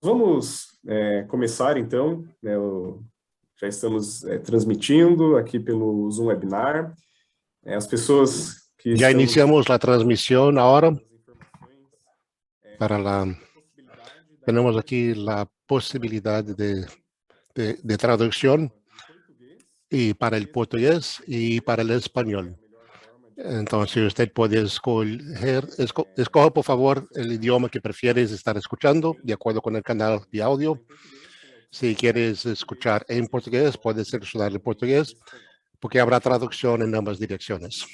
Vamos começar, então, já estamos transmitindo aqui pelo Zoom Webinar. As pessoas que Ya estão... iniciamos la transmisión ahora. Tenemos aquí la posibilidad de traducción y para el portugués y para el español. Entonces usted puede escoja por favor el idioma que prefieres estar escuchando de acuerdo con el canal de audio. Si quieres escuchar en portugués, puedes seleccionar el portugués porque habrá traducción en ambas direcciones.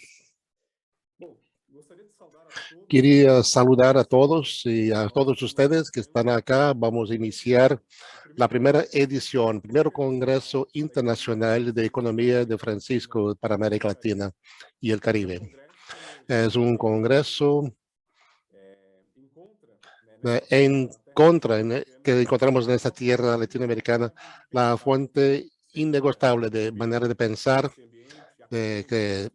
Quería saludar a todos y a todos ustedes que están acá. Vamos a iniciar la primera edición, primer Congreso Internacional de Economía de Francisco para América Latina y el Caribe. Es un congreso que encontramos en esta tierra latinoamericana, la fuente inagotable de manera de pensar, de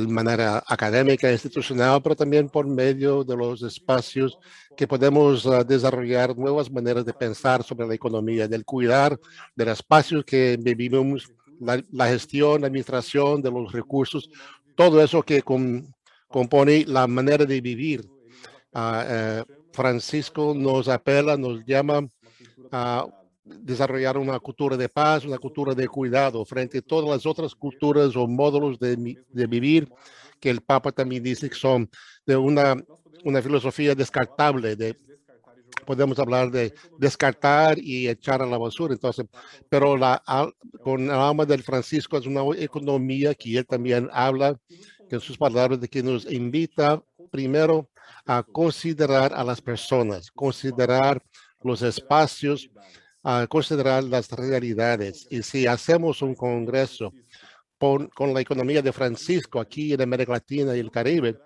manera académica, institucional, pero también por medio de los espacios que podemos desarrollar nuevas maneras de pensar sobre la economía, del cuidar del espacio que vivimos, la gestión, la administración de los recursos, todo eso que compone la manera de vivir. Francisco nos apela, nos llama a desarrollar una cultura de paz, una cultura de cuidado frente a todas las otras culturas o módulos de vivir que el Papa también dice que son de una filosofía descartable. Podemos hablar de descartar y echar a la basura. Entonces, pero con el alma del Francisco es una economía que él también habla, que en sus palabras de que nos invita primero a considerar a las personas, considerar los espacios, a considerar las realidades. Y si hacemos un congreso con la economía de Francisco aquí en América Latina y el Caribe,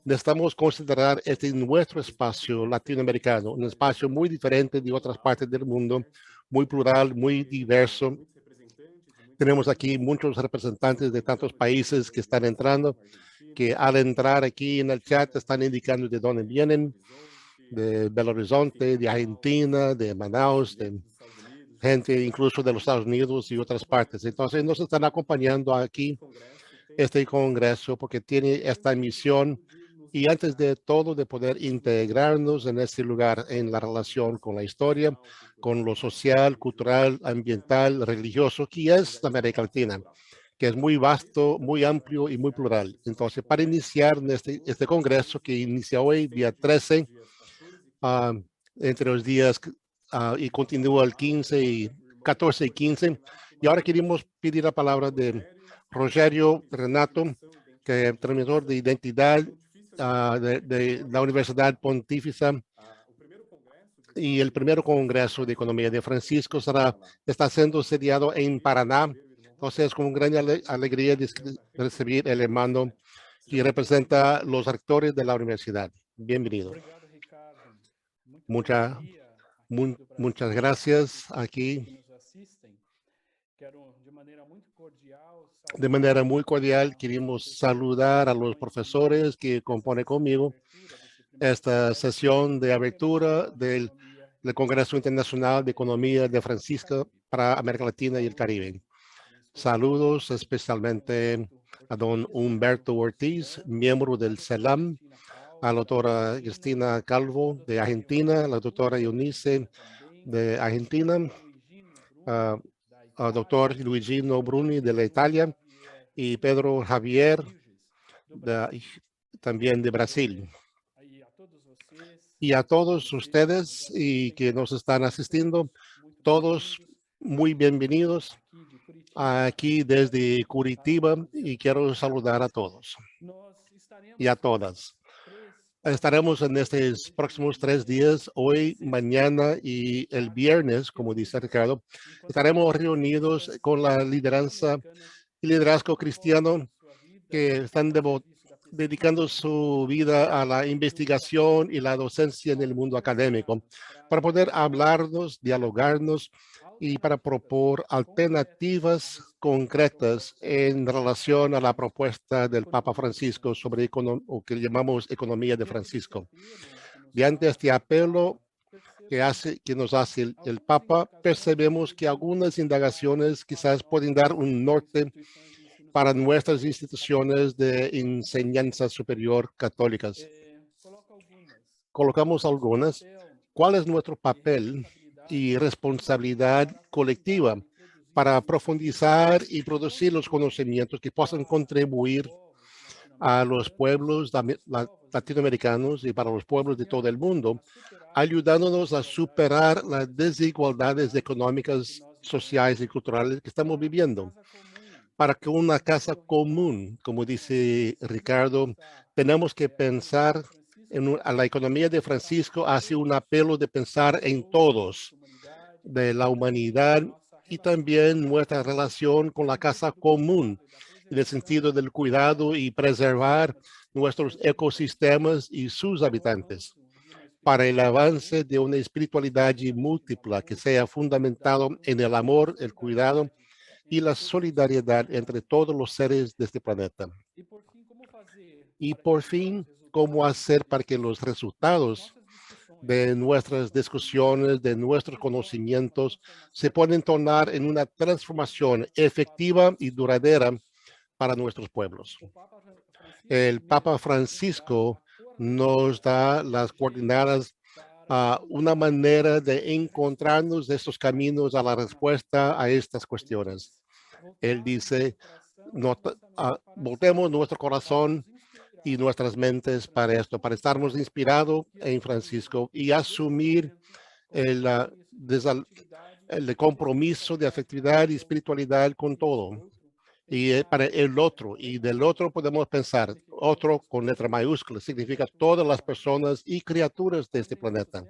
necesitamos considerar nuestro espacio latinoamericano, un espacio muy diferente de otras partes del mundo, muy plural, muy diverso. Tenemos aquí muchos representantes de tantos países que están entrando, que al entrar aquí en el chat están indicando de dónde vienen, de Belo Horizonte, de Argentina, de Manaus, de gente incluso de los Estados Unidos y otras partes. Entonces nos están acompañando aquí este congreso porque tiene esta misión y antes de todo de poder integrarnos en este lugar en la relación con la historia, con lo social, cultural, ambiental, religioso, que es la América Latina, que es muy vasto, muy amplio y muy plural. Entonces, para iniciar este congreso que inicia hoy, día 13, entre los días y continúa el 14 y 15. Y ahora queremos pedir la palabra de Rogério Renato, que es transmisor de identidad de la Universidad Pontificia. Y el primer Congreso de Economía de Francisco está siendo sediado en Paraná. Entonces, con gran alegría de recibir el hermano que representa los rectores de la universidad. Bienvenido. Muchas gracias aquí. De manera muy cordial, queremos saludar a los profesores que componen conmigo esta sesión de apertura del Congreso Internacional de Economía de Francisco para América Latina y el Caribe. Saludos especialmente a don Humberto Ortiz, miembro del CELAM, a la doctora Cristina Calvo de Argentina, a la doctora Eunice de Argentina, al doctor Luigino Bruni de la Italia y Pedro Javier también de Brasil. Y a todos ustedes y que nos están asistiendo, todos muy bienvenidos aquí desde Curitiba y quiero saludar a todos y a todas. Estaremos en estos próximos 3 días, hoy, mañana y el viernes, como dice Ricardo, estaremos reunidos con la lideranza y liderazgo cristiano que están dedicando su vida a la investigación y la docencia en el mundo académico para poder hablarnos, dialogarnos y para proponer alternativas concretas en relación a la propuesta del Papa Francisco sobre lo que llamamos economía de Francisco. Mediante este apelo, que nos hace el Papa, percebemos que algunas indagaciones quizás pueden dar un norte para nuestras instituciones de enseñanza superior católicas. Colocamos algunas. ¿Cuál es nuestro papel y responsabilidad colectiva para profundizar y producir los conocimientos que puedan contribuir a los pueblos latinoamericanos y para los pueblos de todo el mundo, ayudándonos a superar las desigualdades económicas, sociales y culturales que estamos viviendo? Para que una casa común, como dice Ricardo, tenemos que pensar a la economía de Francisco hace un apelo de pensar en todos, de la humanidad y también nuestra relación con la casa común, en el sentido del cuidado y preservar nuestros ecosistemas y sus habitantes, para el avance de una espiritualidad múltiple que sea fundamentado en el amor, el cuidado y la solidaridad entre todos los seres de este planeta. Y por fin, ¿cómo hacer para que los resultados de nuestras discusiones, de nuestros conocimientos, se puedan tornar en una transformación efectiva y duradera para nuestros pueblos? El Papa Francisco nos da las coordenadas a una manera de encontrarnos estos caminos a la respuesta a estas cuestiones. Él dice, voltemos nuestro corazón y nuestras mentes para esto, para estarnos inspirados en Francisco y asumir el compromiso de afectividad y espiritualidad con todo. Y para el otro, y del otro podemos pensar, otro con letra mayúscula, significa todas las personas y criaturas de este planeta.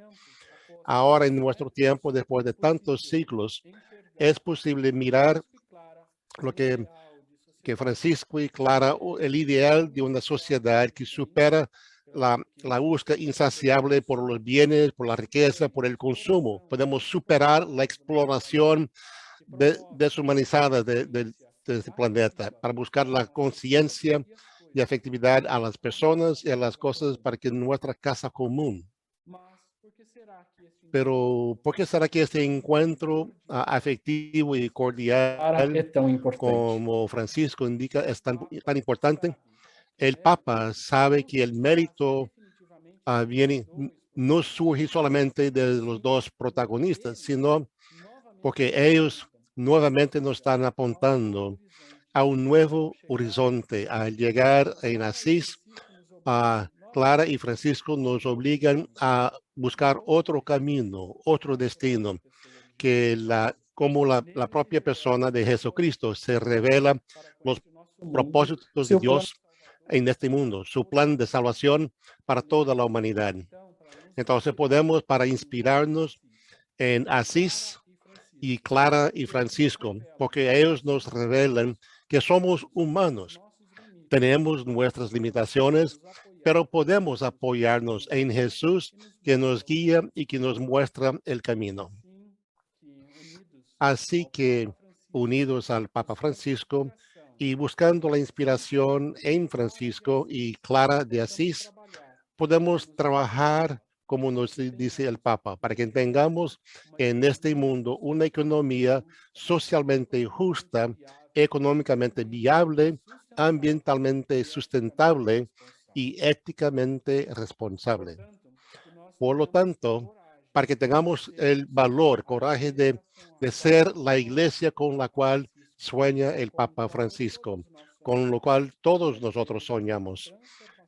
Ahora en nuestro tiempo, después de tantos siglos, es posible mirar lo que Francisco y Clara, el ideal de una sociedad que supera la búsqueda insaciable por los bienes, por la riqueza, por el consumo. Podemos superar la exploración deshumanizada de este planeta para buscar la conciencia y afectividad a las personas y a las cosas para que nuestra casa común. Pero, ¿por qué será que este encuentro afectivo y cordial, como Francisco indica, es tan importante? El Papa sabe que el mérito no surge solamente de los dos protagonistas, sino porque ellos nuevamente nos están apuntando a un nuevo horizonte. Al llegar en Asís, Clara y Francisco nos obligan a buscar otro camino, otro destino, que como la propia persona de Jesucristo se revela los propósitos de Dios en este mundo, su plan de salvación para toda la humanidad. Entonces podemos, para inspirarnos en Asís y Clara y Francisco, porque ellos nos revelan que somos humanos. Tenemos nuestras limitaciones, pero podemos apoyarnos en Jesús, que nos guía y que nos muestra el camino. Así que, unidos al Papa Francisco y buscando la inspiración en Francisco y Clara de Asís, podemos trabajar como nos dice el Papa, para que tengamos en este mundo una economía socialmente justa, económicamente viable, ambientalmente sustentable y éticamente responsable. Por lo tanto, para que tengamos el valor, coraje de ser la iglesia con la cual sueña el Papa Francisco, con lo cual todos nosotros soñamos,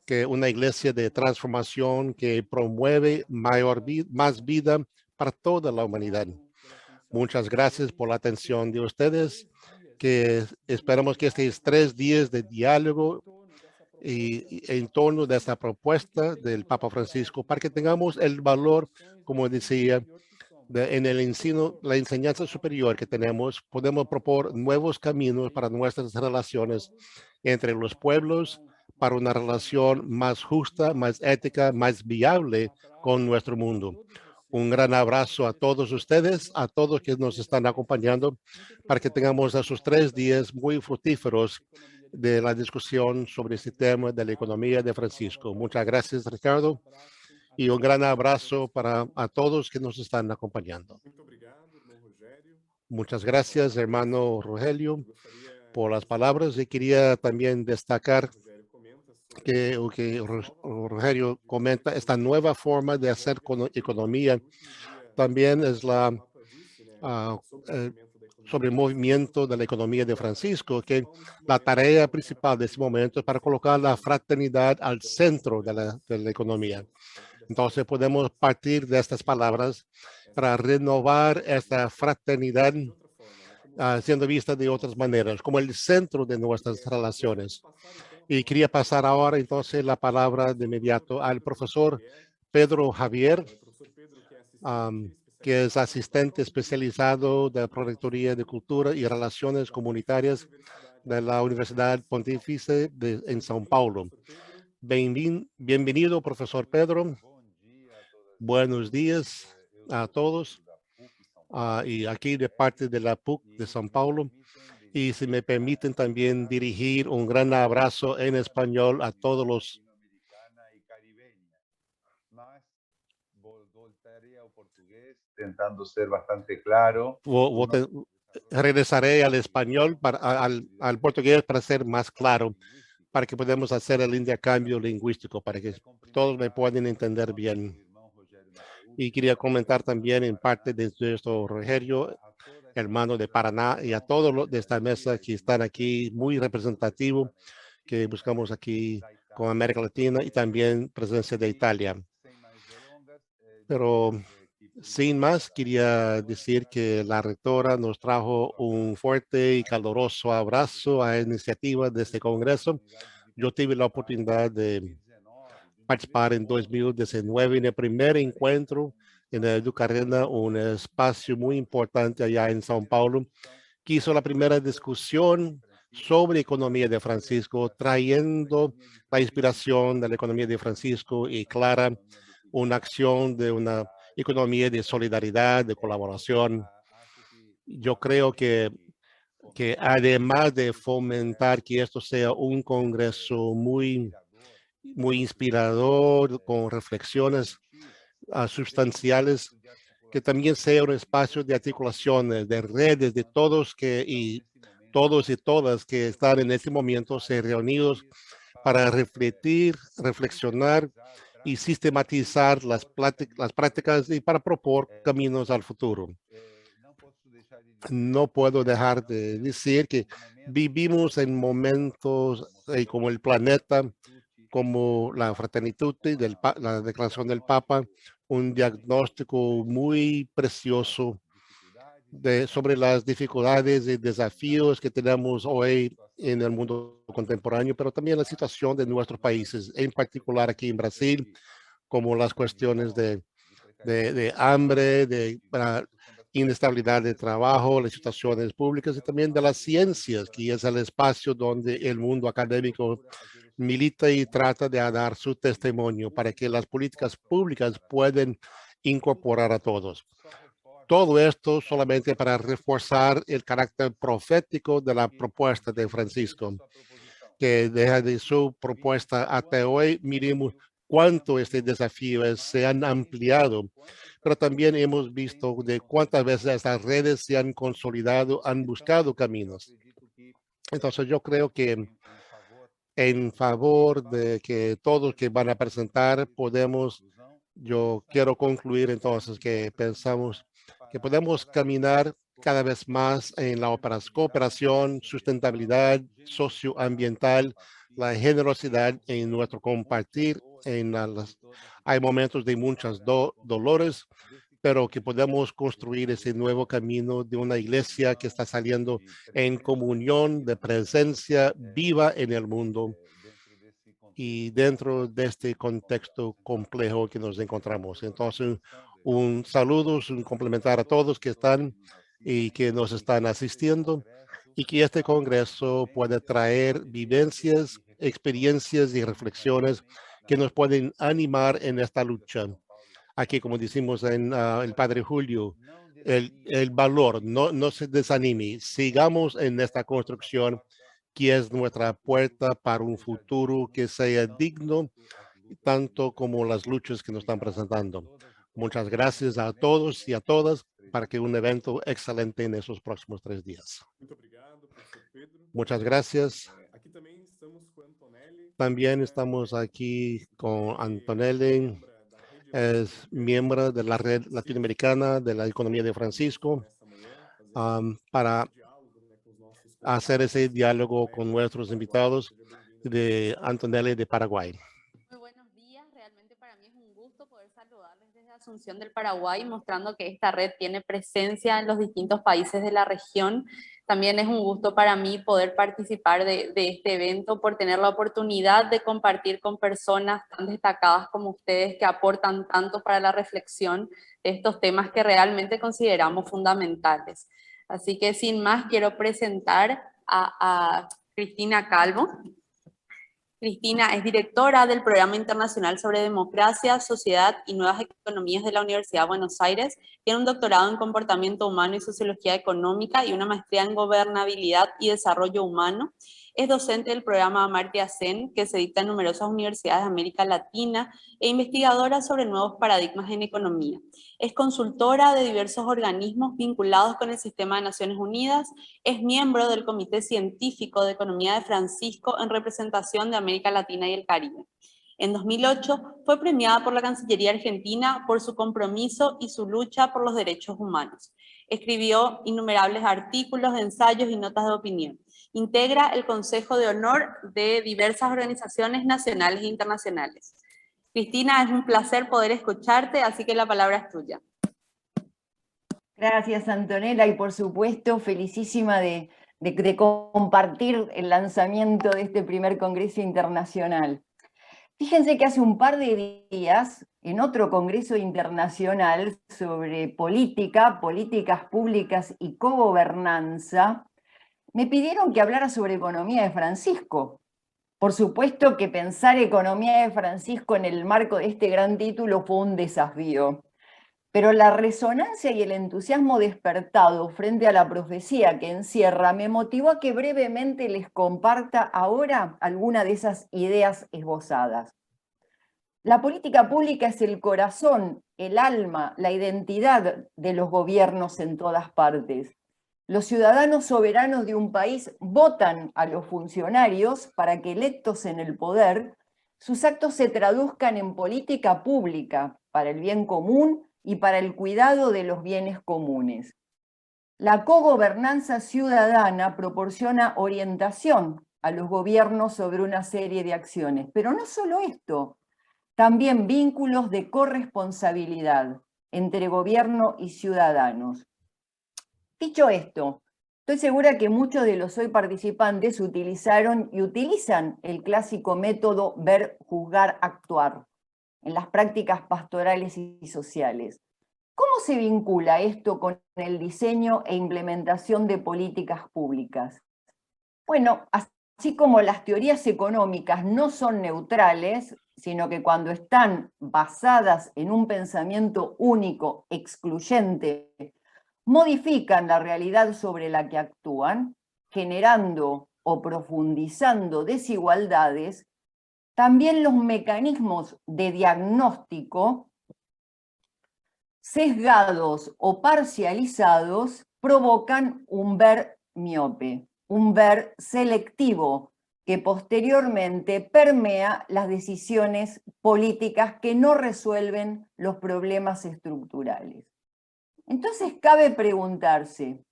que una iglesia de transformación que promueve más vida para toda la humanidad. Muchas gracias por la atención de ustedes, que esperamos que estos 3 días de diálogo y en torno de esta propuesta del Papa Francisco, para que tengamos el valor, como decía, en la enseñanza superior que tenemos, podemos proponer nuevos caminos para nuestras relaciones entre los pueblos, para una relación más justa, más ética, más viable con nuestro mundo. Un gran abrazo a todos ustedes, a todos que nos están acompañando, para que tengamos esos 3 días muy fructíferos de la discusión sobre este tema de la economía de Francisco. Muchas gracias, Ricardo. y un gran abrazo para a todos que nos están acompañando. Muchas gracias, hermano Rogelio, por las palabras, y quería también destacar que Rogelio comenta, esta nueva forma de hacer economía también es la uh, sobre el movimiento de la economía de Francisco, que la tarea principal de este momento es para colocar la fraternidad al centro de la economía. Entonces podemos partir de estas palabras para renovar esta fraternidad siendo vista de otras maneras, como el centro de nuestras relaciones. Y quería pasar ahora entonces la palabra de inmediato al profesor Pedro Javier, que es asistente especializado de la Prorectoría de Cultura y Relaciones Comunitarias de la Universidad Pontificia en São Paulo. Bienvenido, profesor Pedro. Buenos días a todos. Y aquí de parte de la PUC de São Paulo. Y si me permiten también dirigir un gran abrazo en español a todos los intentando ser bastante claro. Regresaré al español, al portugués para ser más claro, para que podamos hacer el intercambio lingüístico, para que todos me puedan entender bien. Y quería comentar también en parte de esto, Rogelio, hermano de Paraná, y a todos los de esta mesa que están aquí, muy representativo, que buscamos aquí con América Latina y también presencia de Italia. Pero sin más, quería decir que la rectora nos trajo un fuerte y caluroso abrazo a la iniciativa de este Congreso. Yo tuve la oportunidad de participar en 2019 en el primer encuentro en la Educarena, un espacio muy importante allá en São Paulo, que hizo la primera discusión sobre economía de Francisco, trayendo la inspiración de la economía de Francisco y clara una acción de una economía de solidaridad, de colaboración. Yo creo que además de fomentar que esto sea un congreso muy inspirador, con reflexiones sustanciales, que también sea un espacio de articulaciones, de redes, de todos y todas que están en este momento ser reunidos para reflexionar y sistematizar las prácticas y para proponer caminos al futuro. No puedo dejar de decir que vivimos en momentos como el planeta, como la fraternidad de la declaración del Papa, un diagnóstico muy precioso sobre las dificultades y desafíos que tenemos hoy en el mundo contemporáneo, pero también la situación de nuestros países, en particular aquí en Brasil, como las cuestiones de hambre, de inestabilidad de trabajo, las situaciones públicas y también de las ciencias, que es el espacio donde el mundo académico milita y trata de dar su testimonio para que las políticas públicas puedan incorporar a todos. Todo esto solamente para reforzar el carácter profético de la propuesta de Francisco, que desde su propuesta hasta hoy miremos cuánto este desafío se han ampliado, pero también hemos visto de cuántas veces estas redes se han consolidado, han buscado caminos. Entonces yo creo que en favor de que todos que van a presentar yo quiero concluir entonces que pensamos que podemos caminar cada vez más en la cooperación, sustentabilidad socioambiental, la generosidad en nuestro compartir. Hay momentos de muchos dolores, pero que podemos construir ese nuevo camino de una iglesia que está saliendo en comunión de presencia viva en el mundo y dentro de este contexto complejo que nos encontramos. Entonces, un saludo, un complementar a todos que están y que nos están asistiendo y que este congreso pueda traer vivencias, experiencias y reflexiones que nos pueden animar en esta lucha. Aquí, como decimos en el Padre Julio, el valor, no se desanime, sigamos en esta construcción que es nuestra puerta para un futuro que sea digno tanto como las luchas que nos están presentando. Muchas gracias a todos y a todas para que un evento excelente en esos próximos 3 días. Muchas gracias. También estamos aquí con Antonelli, es miembro de la Red Latinoamericana de la Economía de Francisco, para hacer ese diálogo con nuestros invitados de Antonelli de Paraguay. Muy buenos días, realmente para mí es un gusto poder saludarles desde Asunción del Paraguay, mostrando que esta red tiene presencia en los distintos países de la región. También es un gusto para mí poder participar de este evento, por tener la oportunidad de compartir con personas tan destacadas como ustedes, que aportan tanto para la reflexión de estos temas que realmente consideramos fundamentales. Así que sin más quiero presentar a Cristina Calvo. Cristina es directora del Programa Internacional sobre Democracia, Sociedad y Nuevas Economías de la Universidad de Buenos Aires. Tiene un doctorado en Comportamiento Humano y Sociología Económica y una maestría en Gobernabilidad y Desarrollo Humano. Es docente del programa Amartya Sen, que se dicta en numerosas universidades de América Latina, e investigadora sobre nuevos paradigmas en economía. Es consultora de diversos organismos vinculados con el sistema de Naciones Unidas. Es miembro del Comité Científico de Economía de Francisco en representación de América Latina y el Caribe. En 2008 fue premiada por la Cancillería Argentina por su compromiso y su lucha por los derechos humanos. Escribió innumerables artículos, ensayos y notas de opinión. Integra el Consejo de Honor de diversas organizaciones nacionales e internacionales. Cristina, es un placer poder escucharte, así que la palabra es tuya. Gracias, Antonella, y por supuesto, felicísima de compartir el lanzamiento de este primer Congreso Internacional. Fíjense que hace un par de días, en otro Congreso Internacional sobre política, políticas públicas y cogobernanza, me pidieron que hablara sobre economía de Francisco. Por supuesto que pensar economía de Francisco en el marco de este gran título fue un desafío. Pero la resonancia y el entusiasmo despertado frente a la profecía que encierra me motivó a que brevemente les comparta ahora alguna de esas ideas esbozadas. La política pública es el corazón, el alma, la identidad de los gobiernos en todas partes. Los ciudadanos soberanos de un país votan a los funcionarios para que, electos en el poder, sus actos se traduzcan en política pública para el bien común y para el cuidado de los bienes comunes. La cogobernanza ciudadana proporciona orientación a los gobiernos sobre una serie de acciones, pero no solo esto, también vínculos de corresponsabilidad entre gobierno y ciudadanos. Dicho esto, estoy segura que muchos de los hoy participantes utilizaron y utilizan el clásico método ver, juzgar, actuar en las prácticas pastorales y sociales. ¿Cómo se vincula esto con el diseño e implementación de políticas públicas? Bueno, así como las teorías económicas no son neutrales, sino que cuando están basadas en un pensamiento único, excluyente, modifican la realidad sobre la que actúan, generando o profundizando desigualdades, también los mecanismos de diagnóstico, sesgados o parcializados, provocan un ver miope, un ver selectivo, que posteriormente permea las decisiones políticas que no resuelven los problemas estructurales. Entonces cabe preguntarse,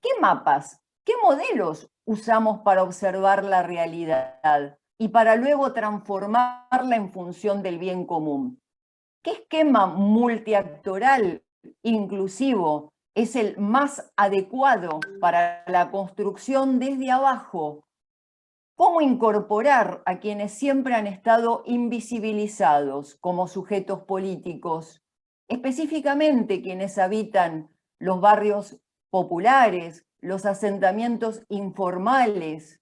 ¿qué mapas, qué modelos usamos para observar la realidad y para luego transformarla en función del bien común? ¿Qué esquema multiactoral inclusivo es el más adecuado para la construcción desde abajo? ¿Cómo incorporar a quienes siempre han estado invisibilizados como sujetos políticos, específicamente quienes habitan los barrios populares, los asentamientos informales?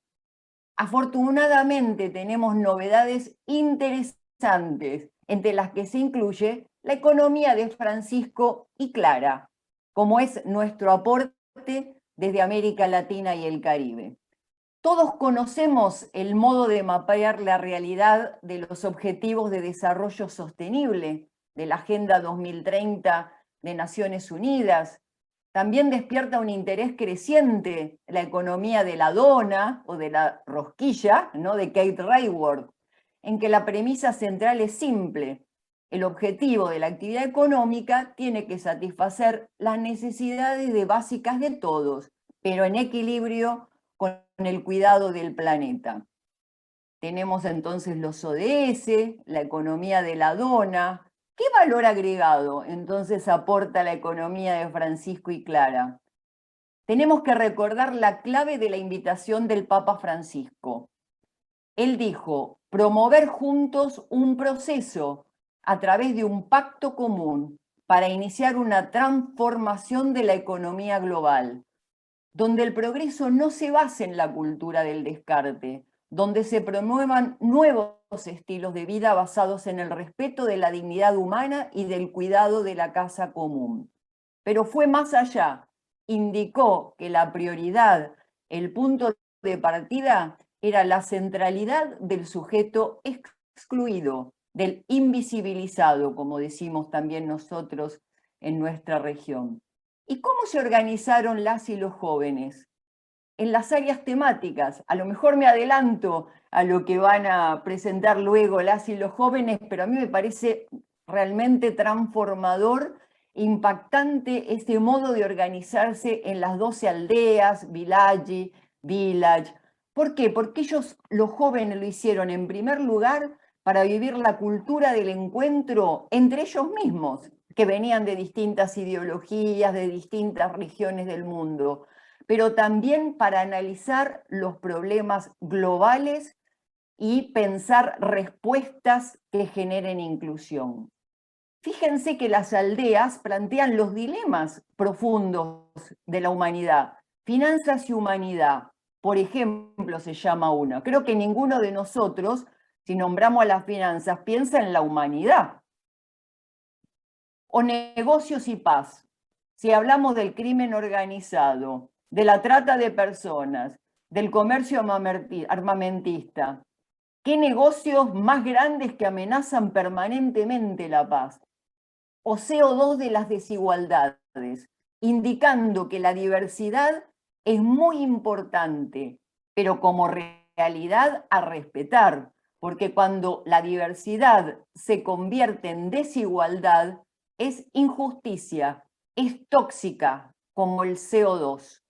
Afortunadamente tenemos novedades interesantes, entre las que se incluye la economía de Francisco y Clara, como es nuestro aporte desde América Latina y el Caribe. Todos conocemos el modo de mapear la realidad de los Objetivos de Desarrollo Sostenible de la Agenda 2030 de Naciones Unidas. También despierta un interés creciente la economía de la dona o de la rosquilla, ¿no?, de Kate Raworth, en que la premisa central es simple. El objetivo de la actividad económica tiene que satisfacer las necesidades básicas de todos, pero en equilibrio con el cuidado del planeta. Tenemos entonces los ODS, la economía de la dona. ¿Qué valor agregado entonces aporta la economía de Francisco y Clara? Tenemos que recordar la clave de la invitación del Papa Francisco. Él dijo, promover juntos un proceso a través de un pacto común para iniciar una transformación de la economía global, donde el progreso no se base en la cultura del descarte, donde se promuevan nuevos estilos de vida basados en el respeto de la dignidad humana y del cuidado de la casa común. Pero fue más allá, indicó que la prioridad, el punto de partida, era la centralidad del sujeto excluido, del invisibilizado, como decimos también nosotros en nuestra región. ¿Y cómo se organizaron las y los jóvenes? En las áreas temáticas. A lo mejor me adelanto a lo que van a presentar luego las y los jóvenes, pero a mí me parece realmente transformador, impactante este modo de organizarse en las 12 aldeas, village. ¿Por qué? Porque ellos, los jóvenes, lo hicieron en primer lugar para vivir la cultura del encuentro entre ellos mismos, que venían de distintas ideologías, de distintas regiones del mundo, pero también para analizar los problemas globales y pensar respuestas que generen inclusión. Fíjense que las aldeas plantean los dilemas profundos de la humanidad. Finanzas y humanidad, por ejemplo, se llama una. Creo que ninguno de nosotros, si nombramos a las finanzas, piensa en la humanidad. O negocios y paz. Si hablamos del crimen organizado, de la trata de personas, del comercio armamentista, ¿qué negocios más grandes que amenazan permanentemente la paz? O CO2 de las desigualdades, indicando que la diversidad es muy importante, pero como realidad a respetar, porque cuando la diversidad se convierte en desigualdad, es injusticia, es tóxica, como el CO2.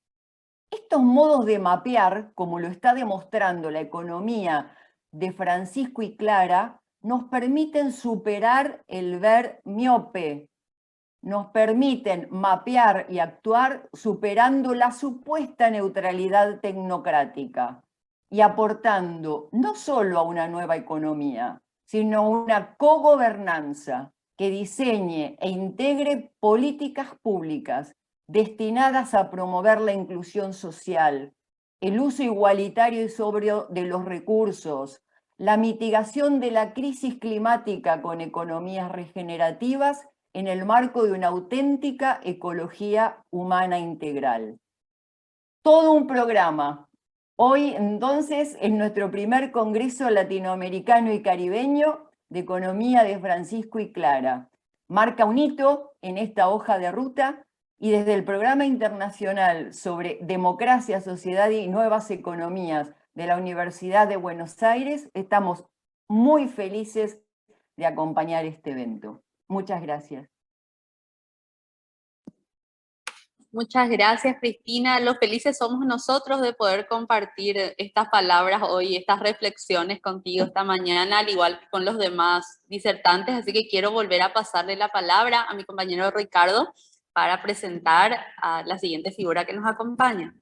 Estos modos de mapear, como lo está demostrando la economía de Francisco y Clara, nos permiten superar el ver miope, nos permiten mapear y actuar superando la supuesta neutralidad tecnocrática y aportando no solo a una nueva economía, sino a una cogobernanza que diseñe e integre políticas públicas destinadas a promover la inclusión social, el uso igualitario y sobrio de los recursos, la mitigación de la crisis climática con economías regenerativas en el marco de una auténtica ecología humana integral. Todo un programa. Hoy, entonces, es nuestro primer Congreso Latinoamericano y Caribeño de Economía de Francisco y Clara. Marca un hito en esta hoja de ruta y desde el Programa Internacional sobre Democracia, Sociedad y Nuevas Economías de la Universidad de Buenos Aires, estamos muy felices de acompañar este evento. Muchas gracias. Muchas gracias, Cristina. Lo felices somos nosotros de poder compartir estas palabras hoy, estas reflexiones contigo esta mañana, al igual que con los demás disertantes. Así que quiero volver a pasarle la palabra a mi compañero Ricardo para presentar a la siguiente figura que nos acompaña.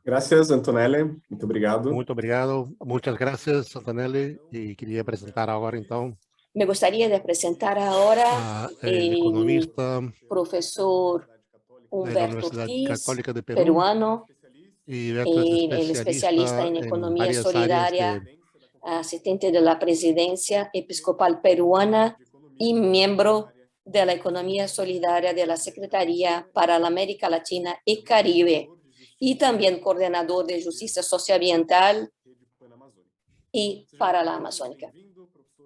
Gracias, Antonelli. Muito obrigado. Muito obrigado. Muchas gracias, Antonelli. Y quería presentar ahora, entonces, Me gustaría presentar ahora el economista profesor de la Humberto Universidad Ortiz, Católica de Perú, peruano, y Beto es el especialista en economía varias solidaria, áreas asistente de la presidencia episcopal peruana y miembro de la economía solidaria de la Secretaría para la América Latina y Caribe. y también coordinador de Justicia Socioambiental y para la Amazónica.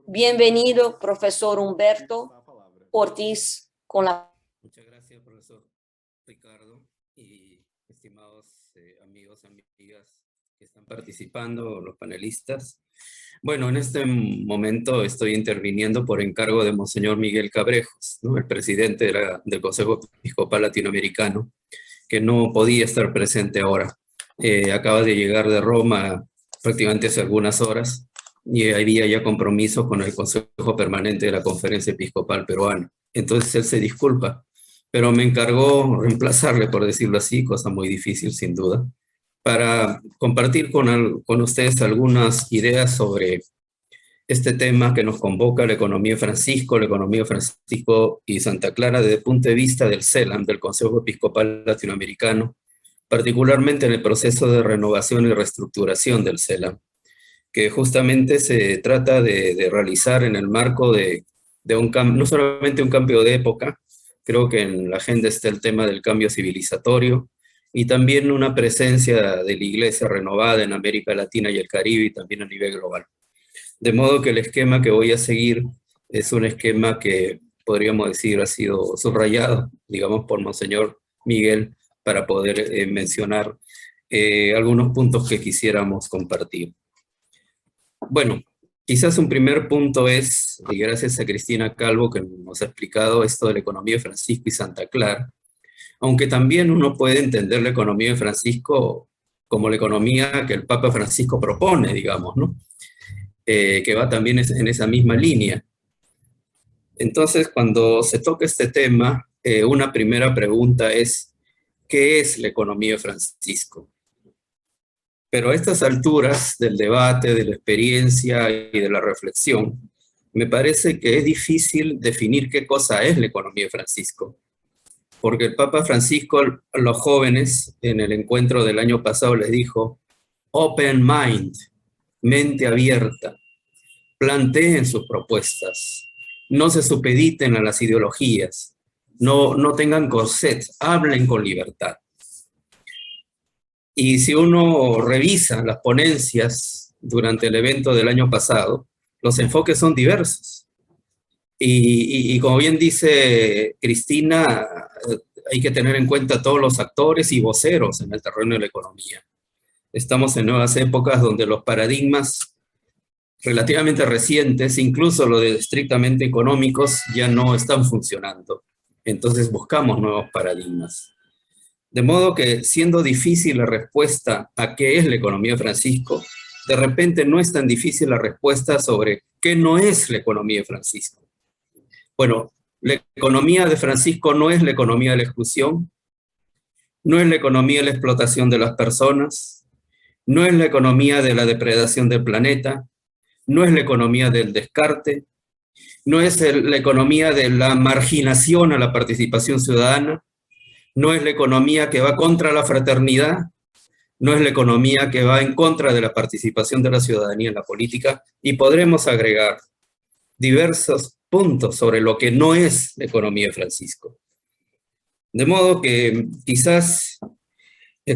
Bienvenido, profesor Humberto Ortiz, con la... Muchas gracias, profesor Ricardo, y estimados amigos, amigas que están participando, los panelistas. Bueno, en este momento estoy interviniendo por encargo de Monseñor Miguel Cabrejos, ¿no?, el presidente del Consejo Episcopal Latinoamericano, que no podía estar presente ahora. Acaba de llegar de Roma prácticamente hace algunas horas y había ya compromisos con el Consejo Permanente de la Conferencia Episcopal Peruana. Entonces él se disculpa, pero me encargó reemplazarle, por decirlo así, cosa muy difícil sin duda, para compartir con ustedes algunas ideas sobre este tema que nos convoca, la economía de Francisco y Santa Clara desde el punto de vista del CELAM, del Consejo Episcopal Latinoamericano, particularmente en el proceso de renovación y reestructuración del CELAM, que justamente se trata de realizar en el marco de no solamente un cambio de época, creo que en la agenda está el tema del cambio civilizatorio, y también una presencia de la Iglesia renovada en América Latina y el Caribe, y también a nivel global. De modo que el esquema que voy a seguir es un esquema que, podríamos decir, ha sido subrayado, digamos, por Monseñor Miguel, para poder mencionar algunos puntos que quisiéramos compartir. Bueno, quizás un primer punto es, y gracias a Cristina Calvo que nos ha explicado esto de la economía de Francisco y Santa Clara, aunque también uno puede entender la economía de Francisco como la economía que el Papa Francisco propone, digamos, ¿no? Que va también en esa misma línea. Entonces, cuando se toca este tema, una primera pregunta es, ¿qué es la economía de Francisco? Pero a estas alturas del debate, de la experiencia y de la reflexión, me parece que es difícil definir qué cosa es la economía de Francisco. Porque el Papa Francisco a los jóvenes en el encuentro del año pasado les dijo, open mind, mente abierta, planteen sus propuestas, no se supediten a las ideologías, no tengan corsets, hablen con libertad. Y si uno revisa las ponencias durante el evento del año pasado, los enfoques son diversos. Y como bien dice Cristina, hay que tener en cuenta todos los actores y voceros en el terreno de la economía. Estamos en nuevas épocas donde los paradigmas relativamente recientes, incluso los de estrictamente económicos, ya no están funcionando. Entonces buscamos nuevos paradigmas. De modo que, siendo difícil la respuesta a qué es la economía de Francisco, de repente no es tan difícil la respuesta sobre qué no es la economía de Francisco. Bueno, la economía de Francisco no es la economía de la exclusión, no es la economía de la explotación de las personas, no es la economía de la depredación del planeta, no es la economía del descarte, no es la economía de la marginación a la participación ciudadana, no es la economía que va contra la fraternidad, no es la economía que va en contra de la participación de la ciudadanía en la política, y podremos agregar diversos puntos sobre lo que no es la economía de Francisco. De modo que quizás,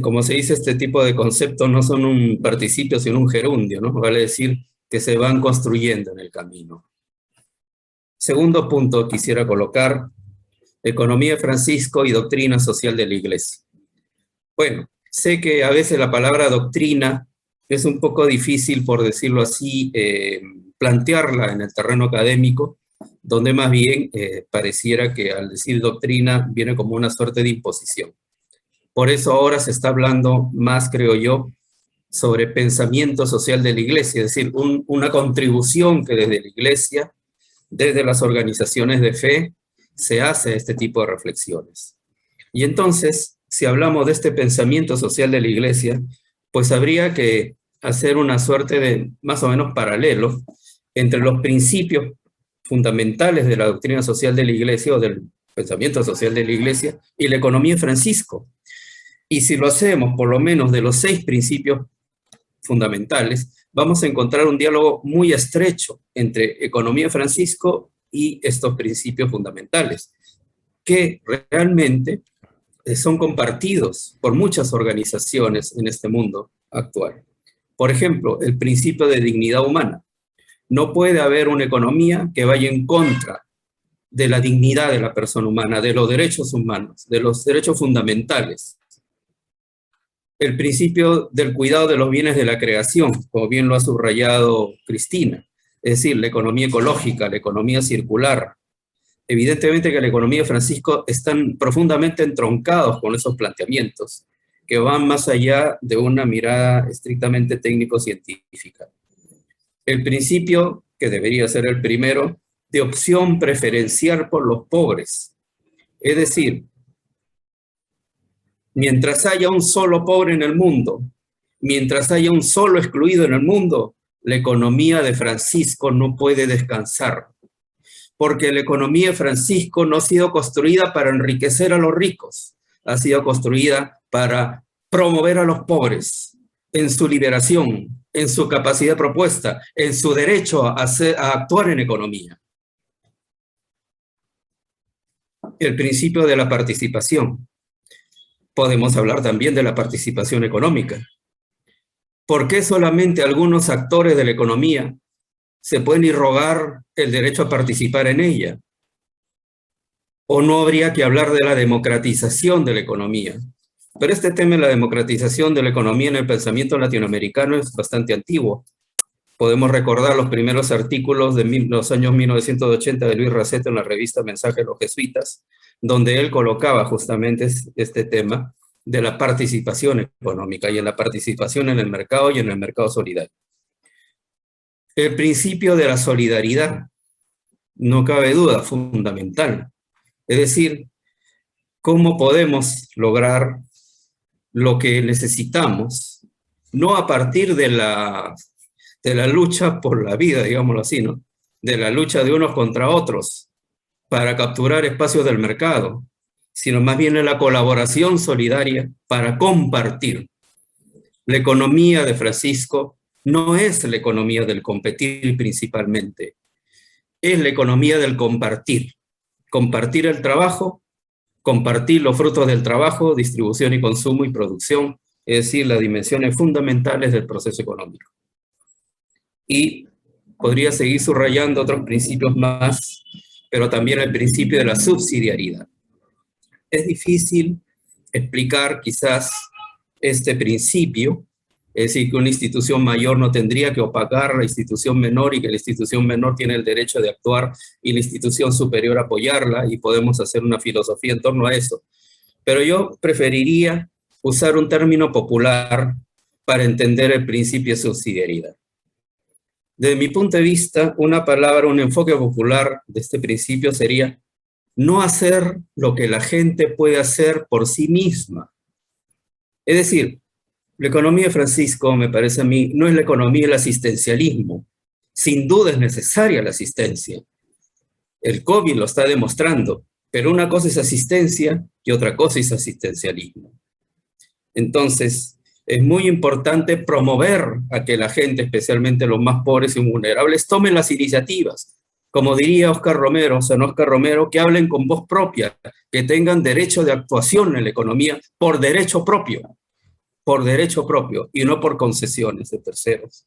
como se dice, este tipo de conceptos no son un participio, sino un gerundio, ¿no? Vale decir que se van construyendo en el camino. Segundo punto quisiera colocar, economía de Francisco y doctrina social de la Iglesia. Bueno, sé que a veces la palabra doctrina es un poco difícil, por decirlo así, plantearla en el terreno académico, donde más bien pareciera que al decir doctrina viene como una suerte de imposición. Por eso ahora se está hablando más, creo yo, sobre pensamiento social de la Iglesia, es decir, una contribución que desde la Iglesia, desde las organizaciones de fe, se hace este tipo de reflexiones. Y entonces, si hablamos de este pensamiento social de la Iglesia, pues habría que hacer una suerte de, más o menos, paralelo entre los principios fundamentales de la doctrina social de la Iglesia o del pensamiento social de la Iglesia y la economía de Francisco. Y si lo hacemos por lo menos de los 6 principios fundamentales, vamos a encontrar un diálogo muy estrecho entre economía de Francisco y estos principios fundamentales, que realmente son compartidos por muchas organizaciones en este mundo actual. Por ejemplo, el principio de dignidad humana. No puede haber una economía que vaya en contra de la dignidad de la persona humana, de los derechos humanos, de los derechos fundamentales. El principio del cuidado de los bienes de la creación, como bien lo ha subrayado Cristina, es decir, la economía ecológica, la economía circular. Evidentemente que la economía de Francisco están profundamente entroncados con esos planteamientos, que van más allá de una mirada estrictamente técnico-científica. El principio, que debería ser el primero, de opción preferencial por los pobres. Es decir, mientras haya un solo pobre en el mundo, mientras haya un solo excluido en el mundo, la economía de Francisco no puede descansar. Porque la economía de Francisco no ha sido construida para enriquecer a los ricos, ha sido construida para promover a los pobres en su liberación, en su capacidad propuesta, en su derecho a actuar en economía. El principio de la participación. Podemos hablar también de la participación económica. ¿Por qué solamente algunos actores de la economía se pueden irrogar el derecho a participar en ella? ¿O no habría que hablar de la democratización de la economía? Pero este tema de la democratización de la economía en el pensamiento latinoamericano es bastante antiguo. Podemos recordar los primeros artículos de los años 1980 de Luis Raceta en la revista Mensaje de los Jesuitas, donde él colocaba justamente este tema de la participación económica y en la participación en el mercado y en el mercado solidario. El principio de la solidaridad, no cabe duda, fundamental. Es decir, ¿cómo podemos lograr lo que necesitamos? No a partir de la lucha por la vida, digámoslo así, ¿no? De la lucha de unos contra otros para capturar espacios del mercado, sino más bien en la colaboración solidaria para compartir. La economía de Francisco no es la economía del competir principalmente, es la economía del compartir. Compartir el trabajo, compartir los frutos del trabajo, distribución y consumo y producción, es decir, las dimensiones fundamentales del proceso económico. Y podría seguir subrayando otros principios más, pero también el principio de la subsidiariedad. Es difícil explicar quizás este principio, es decir, que una institución mayor no tendría que opacar a la institución menor y que la institución menor tiene el derecho de actuar y la institución superior apoyarla, y podemos hacer una filosofía en torno a eso. Pero yo preferiría usar un término popular para entender el principio de subsidiariedad. Desde mi punto de vista, una palabra, un enfoque popular de este principio sería no hacer lo que la gente puede hacer por sí misma. Es decir, la economía de Francisco, me parece a mí, no es la economía del asistencialismo. Sin duda es necesaria la asistencia. El COVID lo está demostrando, pero una cosa es asistencia y otra cosa es asistencialismo. Entonces, es muy importante promover a que la gente, especialmente los más pobres y vulnerables, tomen las iniciativas. Como diría Óscar Romero, San Óscar Romero, que hablen con voz propia, que tengan derecho de actuación en la economía por derecho propio y no por concesiones de terceros.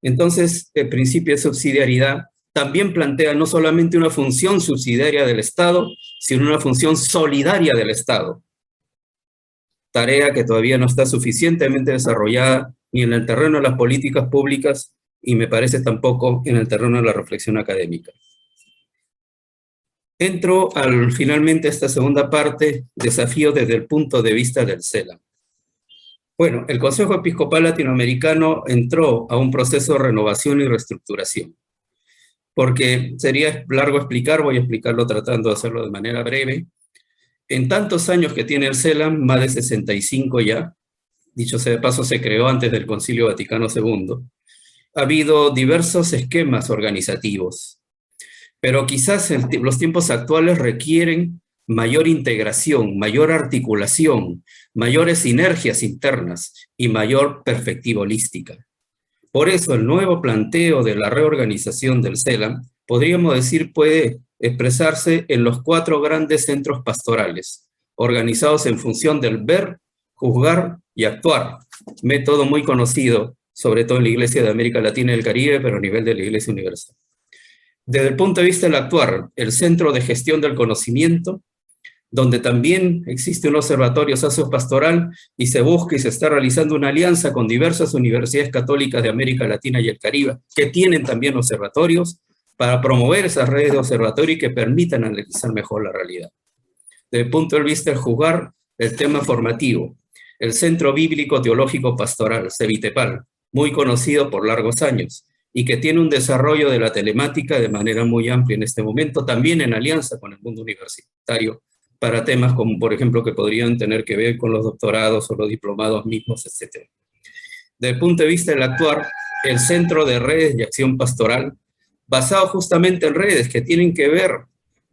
Entonces, el principio de subsidiariedad también plantea no solamente una función subsidiaria del Estado, sino una función solidaria del Estado. Tarea que todavía no está suficientemente desarrollada ni en el terreno de las políticas públicas y me parece tampoco en el terreno de la reflexión académica. Entro finalmente a esta segunda parte, desafío desde el punto de vista del CELAM. Bueno, el Consejo Episcopal Latinoamericano entró a un proceso de renovación y reestructuración. Porque sería largo explicar, voy a explicarlo tratando de hacerlo de manera breve. En tantos años que tiene el CELAM, más de 65 ya, dicho sea de paso, se creó antes del Concilio Vaticano II, ha habido diversos esquemas organizativos, pero quizás los tiempos actuales requieren mayor integración, mayor articulación, mayores sinergias internas y mayor perspectiva holística. Por eso el nuevo planteo de la reorganización del CELAM, podríamos decir, puede expresarse en los 4 grandes centros pastorales, organizados en función del ver, juzgar y actuar. Método muy conocido, sobre todo en la Iglesia de América Latina y el Caribe, pero a nivel de la Iglesia Universal. Desde el punto de vista del actuar, el Centro de Gestión del Conocimiento, donde también existe un observatorio sociopastoral y se busca y se está realizando una alianza con diversas universidades católicas de América Latina y el Caribe, que tienen también observatorios, para promover esas redes de observatorio y que permitan analizar mejor la realidad. Desde el punto de vista del juzgar, el tema formativo, el Centro Bíblico Teológico Pastoral, CEBITEPAL, muy conocido por largos años, y que tiene un desarrollo de la telemática de manera muy amplia en este momento, también en alianza con el mundo universitario, para temas como, por ejemplo, que podrían tener que ver con los doctorados o los diplomados mismos, etc. Desde el punto de vista del actuar, el Centro de Redes y Acción Pastoral, basado justamente en redes que tienen que ver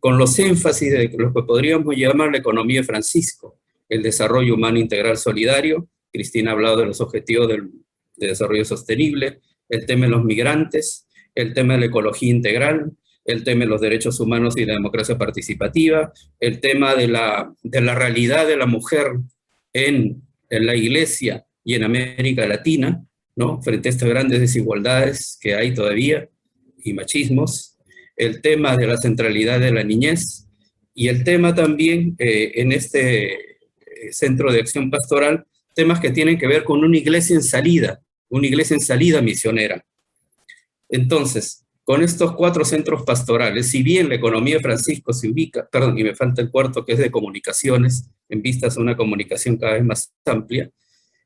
con los énfasis de lo que podríamos llamar la economía de Francisco, el desarrollo humano integral solidario. Cristina ha hablado de los objetivos de desarrollo sostenible, el tema de los migrantes, el tema de la ecología integral, el tema de los derechos humanos y la democracia participativa, el tema de la realidad de la mujer en la Iglesia y en América Latina, ¿no? Frente a estas grandes desigualdades que hay todavía y machismos, el tema de la centralidad de la niñez y el tema también en este Centro de Acción Pastoral, temas que tienen que ver con una iglesia en salida misionera. Entonces, con estos 4 centros pastorales, si bien la economía de Francisco se ubica, perdón, y me falta el cuarto que es de comunicaciones, en vistas a una comunicación cada vez más amplia,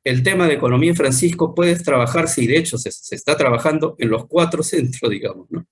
el tema de economía de Francisco puede trabajarse, y de hecho se está trabajando en los 4 centros, digamos, ¿no?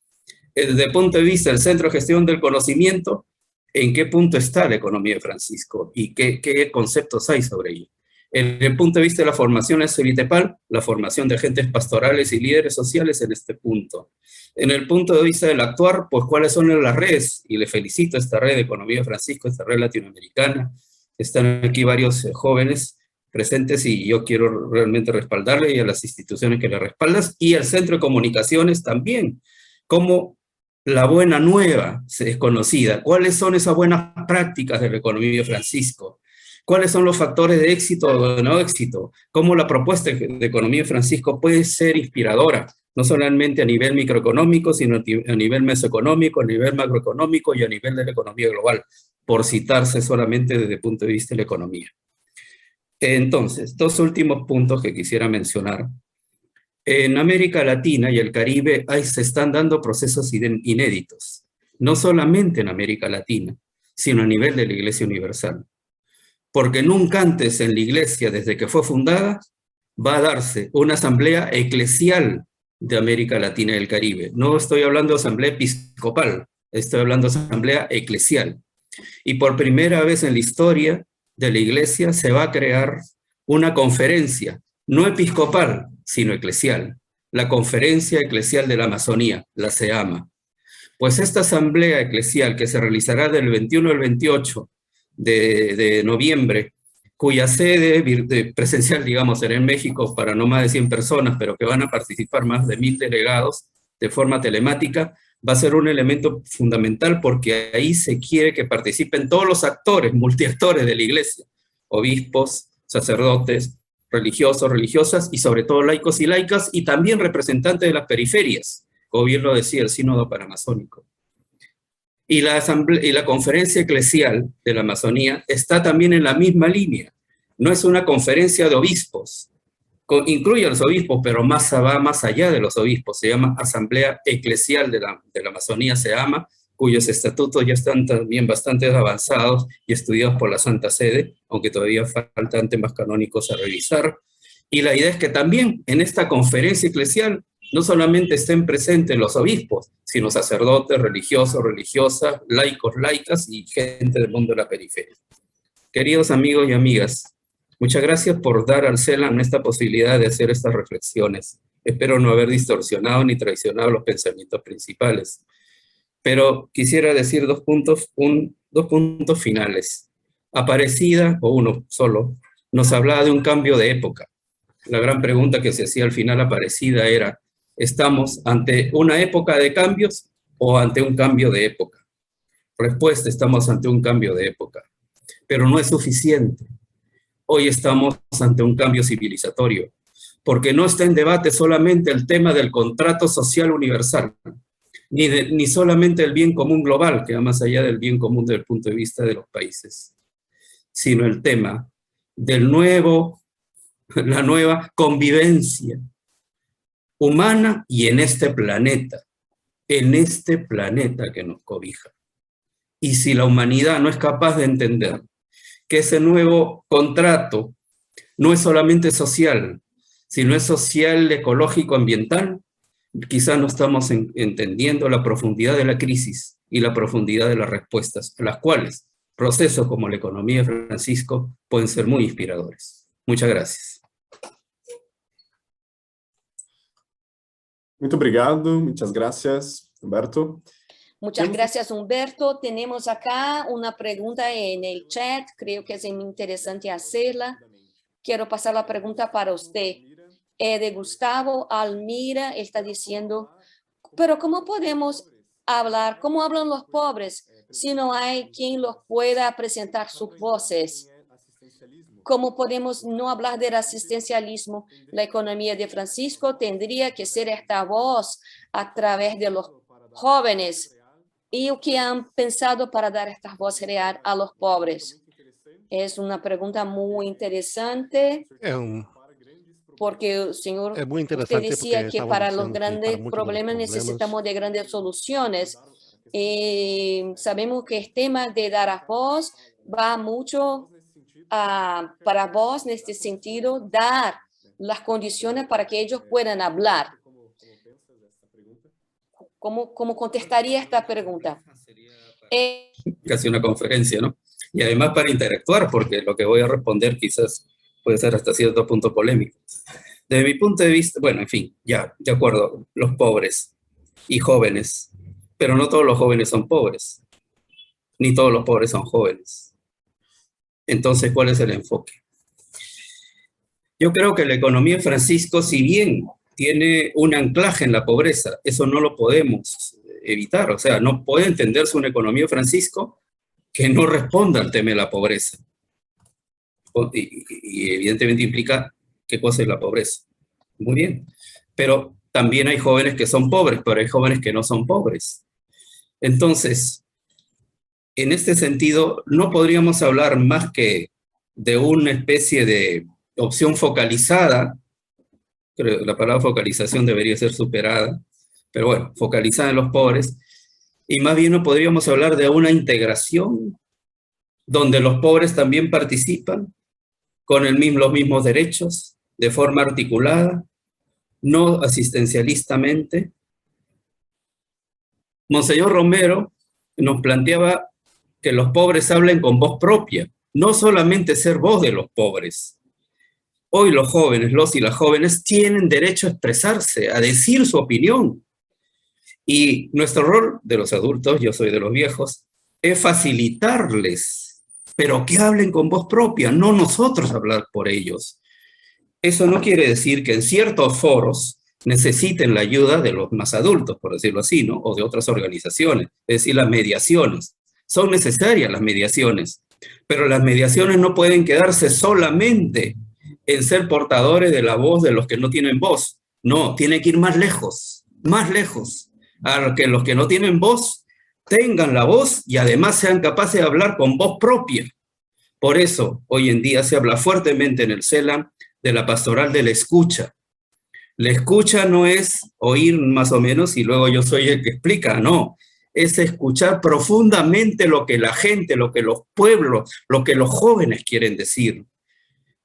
Desde el punto de vista del Centro de Gestión del Conocimiento, ¿en qué punto está la economía de Francisco? ¿Y qué conceptos hay sobre ello? En el punto de vista de la formación en CEBITEPAL, la formación de agentes pastorales y líderes sociales en este punto. En el punto de vista del actuar, pues cuáles son las redes, y le felicito a esta red de economía de Francisco, esta red latinoamericana. Están aquí varios jóvenes presentes y yo quiero realmente respaldarle y a las instituciones que le respaldan, y al Centro de Comunicaciones también, como la buena nueva es conocida. ¿Cuáles son esas buenas prácticas de la economía de Francisco? ¿Cuáles son los factores de éxito o de no éxito? ¿Cómo la propuesta de economía de Francisco puede ser inspiradora? No solamente a nivel microeconómico, sino a nivel mesoeconómico, a nivel macroeconómico y a nivel de la economía global, por citarse solamente desde el punto de vista de la economía. Entonces, 2 últimos puntos que quisiera mencionar. En América Latina y el Caribe se están dando procesos inéditos, no solamente en América Latina, sino a nivel de la Iglesia Universal. Porque nunca antes en la Iglesia, desde que fue fundada, va a darse una asamblea eclesial de América Latina y el Caribe. No estoy hablando de asamblea episcopal, estoy hablando de asamblea eclesial. Y por primera vez en la historia de la Iglesia se va a crear una conferencia, no episcopal, sino eclesial, la Conferencia Eclesial de la Amazonía, la CEAMA. Pues esta asamblea eclesial que se realizará del 21 al 28 de noviembre, cuya sede presencial, digamos, será en México para no más de 100 personas, pero que van a participar más de 1000 delegados de forma telemática, va a ser un elemento fundamental porque ahí se quiere que participen todos los actores, multiactores de la Iglesia, obispos, sacerdotes, religiosos, religiosas y sobre todo laicos y laicas, y también representantes de las periferias, como bien lo decía el Sínodo Panamazónico. Y la Conferencia Eclesial de la Amazonía está también en la misma línea. No es una conferencia de obispos, incluye a los obispos, pero va más allá de los obispos. Se llama Asamblea Eclesial de la Amazonía, cuyos estatutos ya están también bastante avanzados y estudiados por la Santa Sede, aunque todavía faltan temas canónicos a revisar. Y la idea es que también en esta conferencia eclesial no solamente estén presentes los obispos, sino sacerdotes, religiosos, religiosas, laicos, laicas y gente del mundo de la periferia. Queridos amigos y amigas, muchas gracias por dar al CELAM esta posibilidad de hacer estas reflexiones. Espero no haber distorsionado ni traicionado los pensamientos principales. Pero quisiera decir dos puntos finales. Aparecida, o uno solo, nos hablaba de un cambio de época. La gran pregunta que se hacía al final Aparecida era, ¿estamos ante una época de cambios o ante un cambio de época? Respuesta, estamos ante un cambio de época. pero no es suficiente. Hoy estamos ante un cambio civilizatorio, porque no está en debate solamente el tema del contrato social universal, ni solamente el bien común global, que va más allá del bien común desde el punto de vista de los países, sino el tema del la nueva convivencia humana y en este planeta que nos cobija. Y si la humanidad no es capaz de entender que ese nuevo contrato no es solamente social, sino es social, ecológico, ambiental, quizás no estamos entendiendo la profundidad de la crisis y la profundidad de las respuestas, a las cuales procesos como la economía de Francisco pueden ser muy inspiradores. Muchas gracias. Muito obrigado, muchas gracias, Humberto. Muchas gracias, Humberto. Tenemos acá una pregunta en el chat, creo que es muy interesante hacerla. Quiero pasar la pregunta para usted. De Gustavo Almira, está diciendo, pero ¿cómo podemos hablar? ¿Cómo hablan los pobres si no hay quien los pueda presentar sus voces? ¿Cómo podemos no hablar del asistencialismo? La economía de Francisco tendría que ser esta voz a través de los jóvenes y o que han pensado para dar esta voz real a los pobres. Es una pregunta muy interesante. Porque, señor, Es muy usted interesante decía porque que estamos para los diciendo que grandes para muchos de los problemas necesitamos de grandes soluciones. Sabemos que el tema de dar a voz va mucho para vos en este sentido, dar las condiciones para que ellos puedan hablar. ¿Cómo contestaría esta pregunta? Casi una conferencia, ¿no? Y además para interactuar, porque lo que voy a responder quizás puede ser hasta cierto punto polémico. Desde mi punto de vista, bueno, en fin, ya, de acuerdo, los pobres y jóvenes, pero no todos los jóvenes son pobres, ni todos los pobres son jóvenes. Entonces, ¿cuál es el enfoque? Yo creo que la economía de Francisco, si bien tiene un anclaje en la pobreza, eso no lo podemos evitar, o sea, no puede entenderse una economía de Francisco que no responda al tema de la pobreza. Y evidentemente implica qué cosa es la pobreza. Muy bien, pero también hay jóvenes que son pobres, pero hay jóvenes que no son pobres. Entonces, en este sentido, no podríamos hablar más que de una especie de opción focalizada. Creo que la palabra focalización debería ser superada, pero bueno, focalizada en los pobres, y más bien no podríamos hablar de una integración donde los pobres también participan con los mismos derechos, de forma articulada, no asistencialistamente. Monseñor Romero nos planteaba que los pobres hablen con voz propia, no solamente ser voz de los pobres. Hoy los jóvenes, los y las jóvenes, tienen derecho a expresarse, a decir su opinión. Y nuestro rol de los adultos, yo soy de los viejos, es facilitarles, pero que hablen con voz propia, no nosotros hablar por ellos. Eso no quiere decir que en ciertos foros necesiten la ayuda de los más adultos, por decirlo así, ¿no? O de otras organizaciones, es decir, las mediaciones. Son necesarias las mediaciones, pero las mediaciones no pueden quedarse solamente en ser portadores de la voz de los que no tienen voz. No, tiene que ir más lejos, a que los que no tienen voz tengan la voz y además sean capaces de hablar con voz propia. Por eso, hoy en día se habla fuertemente en el CELAM de la pastoral de la escucha. La escucha no es oír más o menos y luego yo soy el que explica, no. Es escuchar profundamente lo que la gente, lo que los pueblos, lo que los jóvenes quieren decir.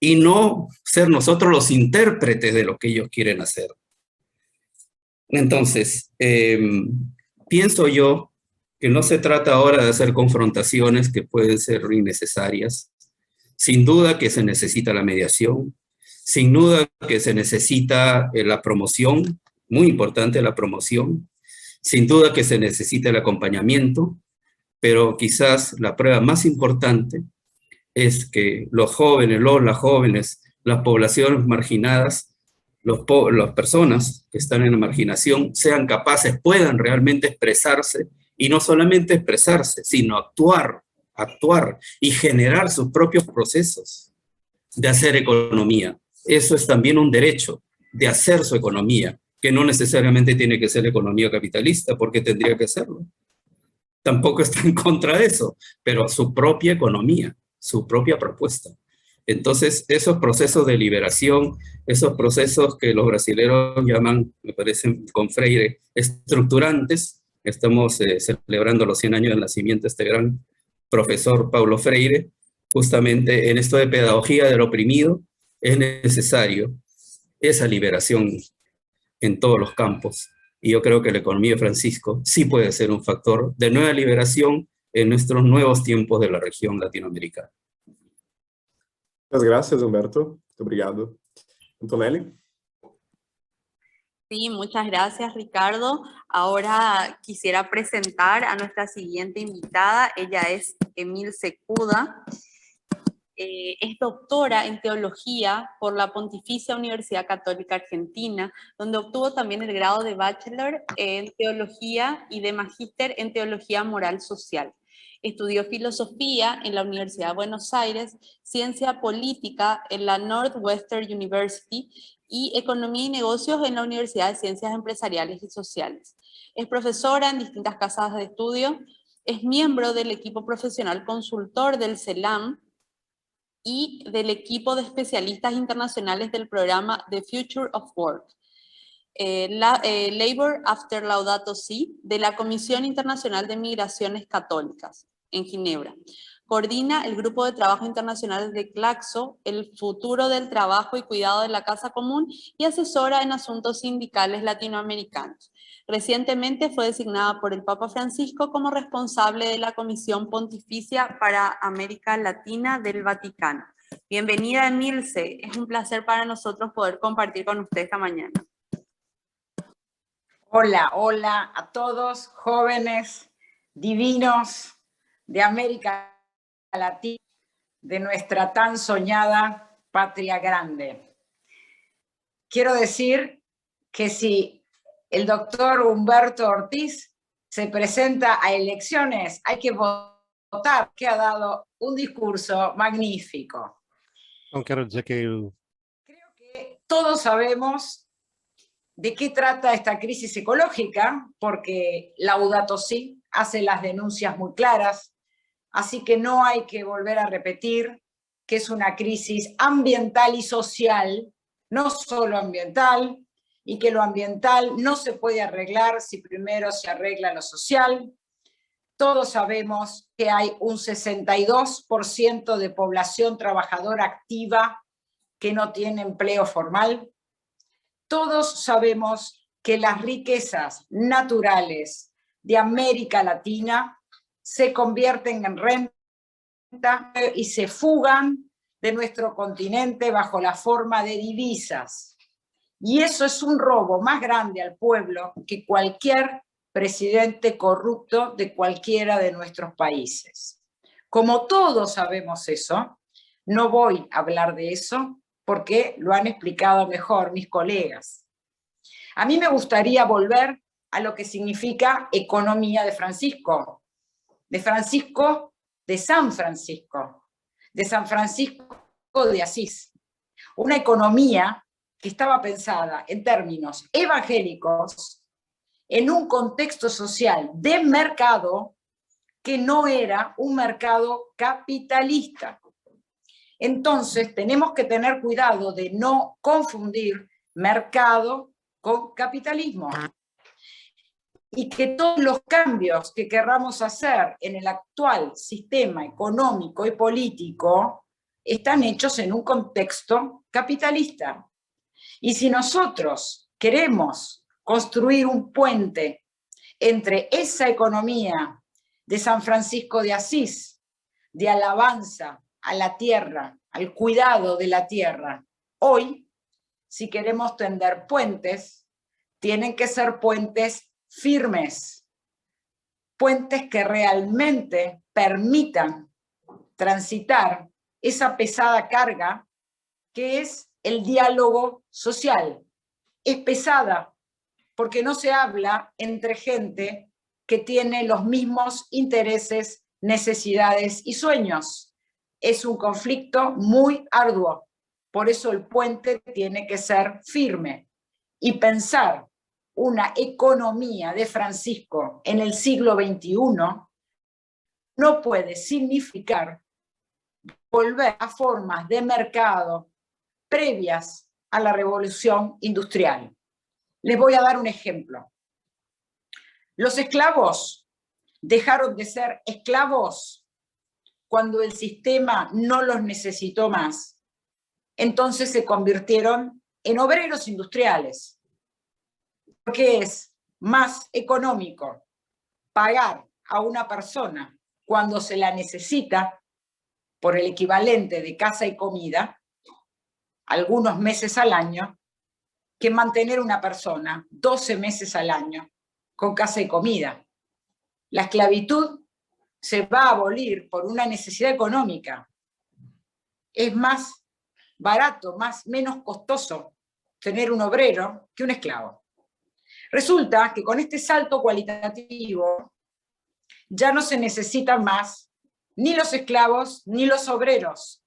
Y no ser nosotros los intérpretes de lo que ellos quieren hacer. Entonces, pienso yo que no se trata ahora de hacer confrontaciones que pueden ser innecesarias. Sin duda que se necesita la mediación, sin duda que se necesita la promoción, muy importante la promoción, sin duda que se necesita el acompañamiento, pero quizás la prueba más importante es que los jóvenes, las jóvenes, las poblaciones marginadas, las personas que están en la marginación sean capaces, puedan realmente expresarse, y no solamente expresarse, sino actuar actuar y generar sus propios procesos de hacer economía. Eso es también un derecho de hacer su economía, que no necesariamente tiene que ser economía capitalista, porque tendría que serlo. Tampoco está en contra de eso, pero su propia economía, su propia propuesta. Entonces, esos procesos de liberación, esos procesos que los brasileños llaman, me parece, con Freire, estructurantes. Estamos celebrando los 100 años del nacimiento de este gran profesor Paulo Freire. Justamente en esto de pedagogía del oprimido es necesario esa liberación en todos los campos. Y yo creo que la economía de Francisco sí puede ser un factor de nueva liberación en nuestros nuevos tiempos de la región latinoamericana. Muchas gracias, Humberto. Muito obrigado. Antonelli? Sí, muchas gracias, Ricardo. Ahora quisiera presentar a nuestra siguiente invitada. Ella es Emil Secuda. Es doctora en teología por la Pontificia Universidad Católica Argentina, donde obtuvo también el grado de bachelor en teología y de magíster en teología moral social. Estudió filosofía en la Universidad de Buenos Aires, ciencia política en la Northwestern University y economía y negocios en la Universidad de Ciencias Empresariales y Sociales. Es profesora en distintas casas de estudio, es miembro del equipo profesional consultor del CELAM y del equipo de especialistas internacionales del programa The Future of Work, Labor After Laudato Si, de la Comisión Internacional de Migraciones Católicas, en Ginebra. Coordina el Grupo de Trabajo Internacional de CLACSO, el futuro del trabajo y cuidado de la casa común, y asesora en asuntos sindicales latinoamericanos. Recientemente fue designada por el Papa Francisco como responsable de la Comisión Pontificia para América Latina del Vaticano. Bienvenida, Emilce. Es un placer para nosotros poder compartir con usted esta mañana. Hola, hola a todos, jóvenes, divinos de América Latina, de nuestra tan soñada patria grande. Quiero decir que si el doctor Humberto Ortiz se presenta a elecciones, hay que votar, que ha dado un discurso magnífico. Creo que todos sabemos de qué trata esta crisis ecológica, porque Laudato Si hace las denuncias muy claras, así que no hay que volver a repetir que es una crisis ambiental y social, no solo ambiental, y que lo ambiental no se puede arreglar si primero se arregla lo social. Todos sabemos que hay un 62% de población trabajadora activa que no tiene empleo formal. Todos sabemos que las riquezas naturales de América Latina se convierten en renta y se fugan de nuestro continente bajo la forma de divisas. Y eso es un robo más grande al pueblo que cualquier presidente corrupto de cualquiera de nuestros países. Como todos sabemos eso, no voy a hablar de eso porque lo han explicado mejor mis colegas. A mí me gustaría volver a lo que significa economía de Francisco, de San Francisco de Asís. Una economía que estaba pensada en términos evangélicos, en un contexto social de mercado que no era un mercado capitalista. Entonces tenemos que tener cuidado de no confundir mercado con capitalismo. Y que todos los cambios que querramos hacer en el actual sistema económico y político están hechos en un contexto capitalista. Y si nosotros queremos construir un puente entre esa economía de San Francisco de Asís, de alabanza a la tierra, al cuidado de la tierra, hoy, si queremos tender puentes, tienen que ser puentes firmes, puentes que realmente permitan transitar esa pesada carga que es el diálogo social. Es pesada porque no se habla entre gente que tiene los mismos intereses necesidades y sueños. Es un conflicto muy arduo, por eso el puente tiene que ser firme y pensar una economía de Francisco en el siglo XXI no puede significar volver a formas de mercado previas a la revolución industrial. Les voy a dar un ejemplo. Los esclavos dejaron de ser esclavos cuando el sistema no los necesitó más. Entonces se convirtieron en obreros industriales, porque es más económico pagar a una persona cuando se la necesita por el equivalente de casa y comida, algunos meses al año, que mantener una persona 12 meses al año con casa y comida. La esclavitud se va a abolir por una necesidad económica. Es más barato, menos costoso tener un obrero que un esclavo. Resulta que con este salto cualitativo ya no se necesitan más ni los esclavos ni los obreros,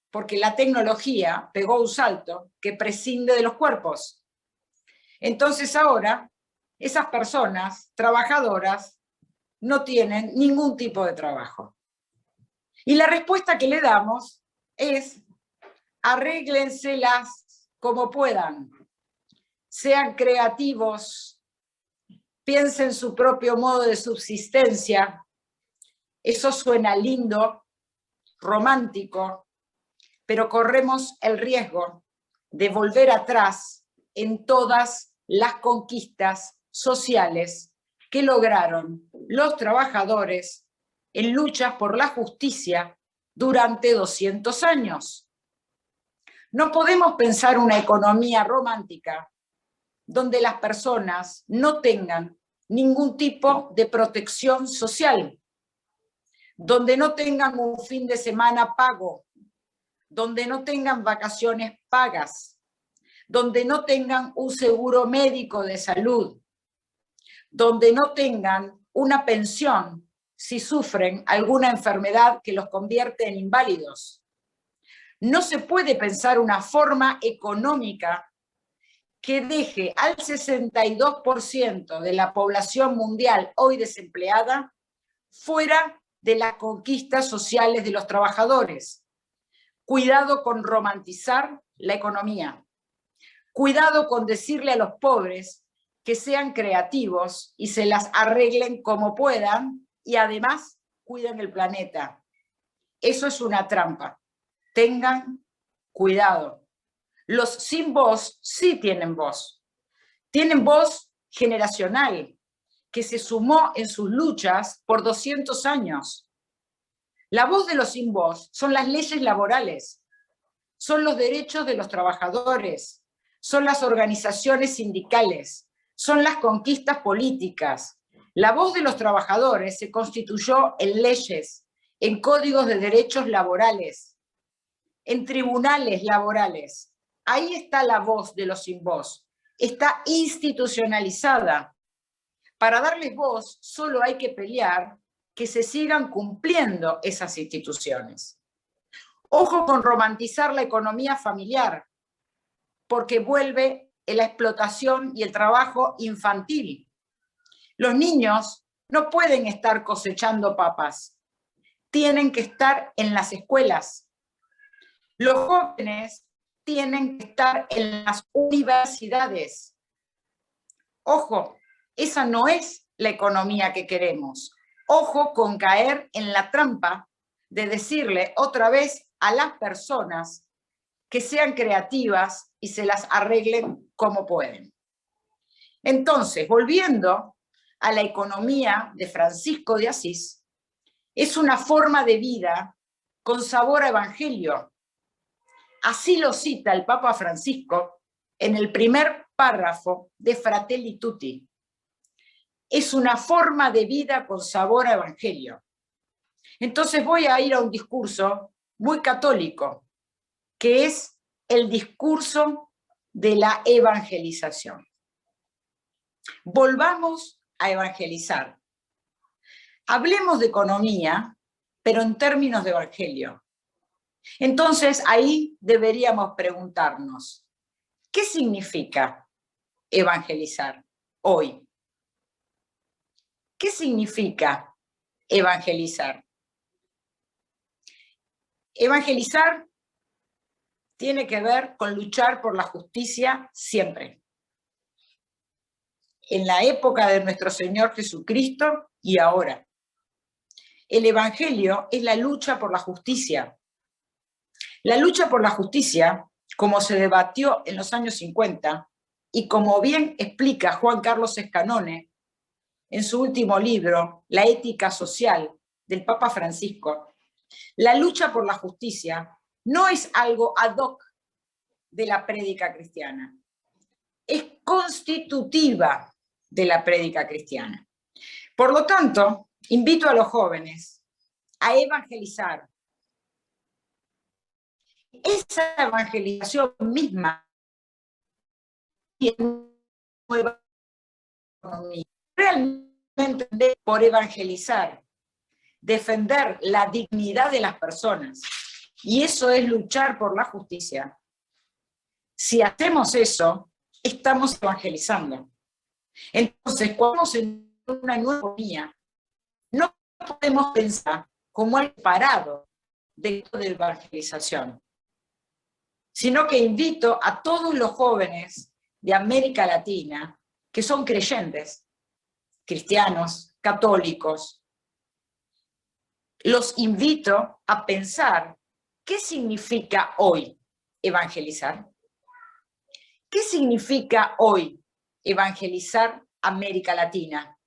porque la tecnología pegó un salto que prescinde de los cuerpos. Entonces ahora esas personas trabajadoras no tienen ningún tipo de trabajo. Y la respuesta que le damos es: arréglenselas como puedan, sean creativos, piensen su propio modo de subsistencia. Eso suena lindo, romántico, pero corremos el riesgo de volver atrás en todas las conquistas sociales que lograron los trabajadores en luchas por la justicia durante 200 años. No podemos pensar una economía romántica donde las personas no tengan ningún tipo de protección social, donde no tengan un fin de semana pago, donde no tengan vacaciones pagas, donde no tengan un seguro médico de salud, donde no tengan una pensión si sufren alguna enfermedad que los convierte en inválidos. No se puede pensar una forma económica que deje al 62% de la población mundial hoy desempleada fuera de las conquistas sociales de los trabajadores. Cuidado con romantizar la economía. Cuidado con decirle a los pobres que sean creativos y se las arreglen como puedan y además cuiden el planeta. Eso es una trampa. Tengan cuidado. Los sin voz sí tienen voz. Tienen voz generacional, que se sumó en sus luchas por 200 años. La voz de los sin voz son las leyes laborales, son los derechos de los trabajadores, son las organizaciones sindicales, son las conquistas políticas. La voz de los trabajadores se constituyó en leyes, en códigos de derechos laborales, en tribunales laborales. Ahí está la voz de los sin voz, está institucionalizada. Para darles voz solo hay que pelear que se sigan cumpliendo esas instituciones. Ojo con romantizar la economía familiar, porque vuelve en la explotación y el trabajo infantil. Los niños no pueden estar cosechando papas, tienen que estar en las escuelas. Los jóvenes tienen que estar en las universidades. Ojo, esa no es la economía que queremos. Ojo con caer en la trampa de decirle otra vez a las personas que sean creativas y se las arreglen como pueden. Entonces, volviendo a la economía de Francisco de Asís, es una forma de vida con sabor a evangelio. Así lo cita el Papa Francisco en el primer párrafo de Fratelli Tutti. Es una forma de vida con sabor a evangelio. Entonces voy a ir a un discurso muy católico, que es el discurso de la evangelización. Volvamos a evangelizar. hablemos de economía, pero en términos de evangelio. Entonces ahí deberíamos preguntarnos, ¿qué significa evangelizar hoy? ¿Qué significa evangelizar? Evangelizar tiene que ver con luchar por la justicia siempre. En la época de nuestro Señor Jesucristo y ahora. El evangelio es la lucha por la justicia. La lucha por la justicia, como se debatió en los años 50, y como bien explica Juan Carlos Escanone en su último libro, La ética social, del Papa Francisco, la lucha por la justicia no es algo ad hoc de la prédica cristiana, es constitutiva de la prédica cristiana. Por lo tanto, invito a los jóvenes a evangelizar. Esa evangelización misma realmente por evangelizar, defender la dignidad de las personas, y eso es luchar por la justicia. Si hacemos eso, estamos evangelizando. Entonces, cuando estamos en una nueva economía, no podemos pensar como el parado de evangelización, sino que invito a todos los jóvenes de América Latina que son creyentes, cristianos, católicos, los invito a pensar qué significa hoy evangelizar. ¿Qué significa hoy evangelizar América Latina,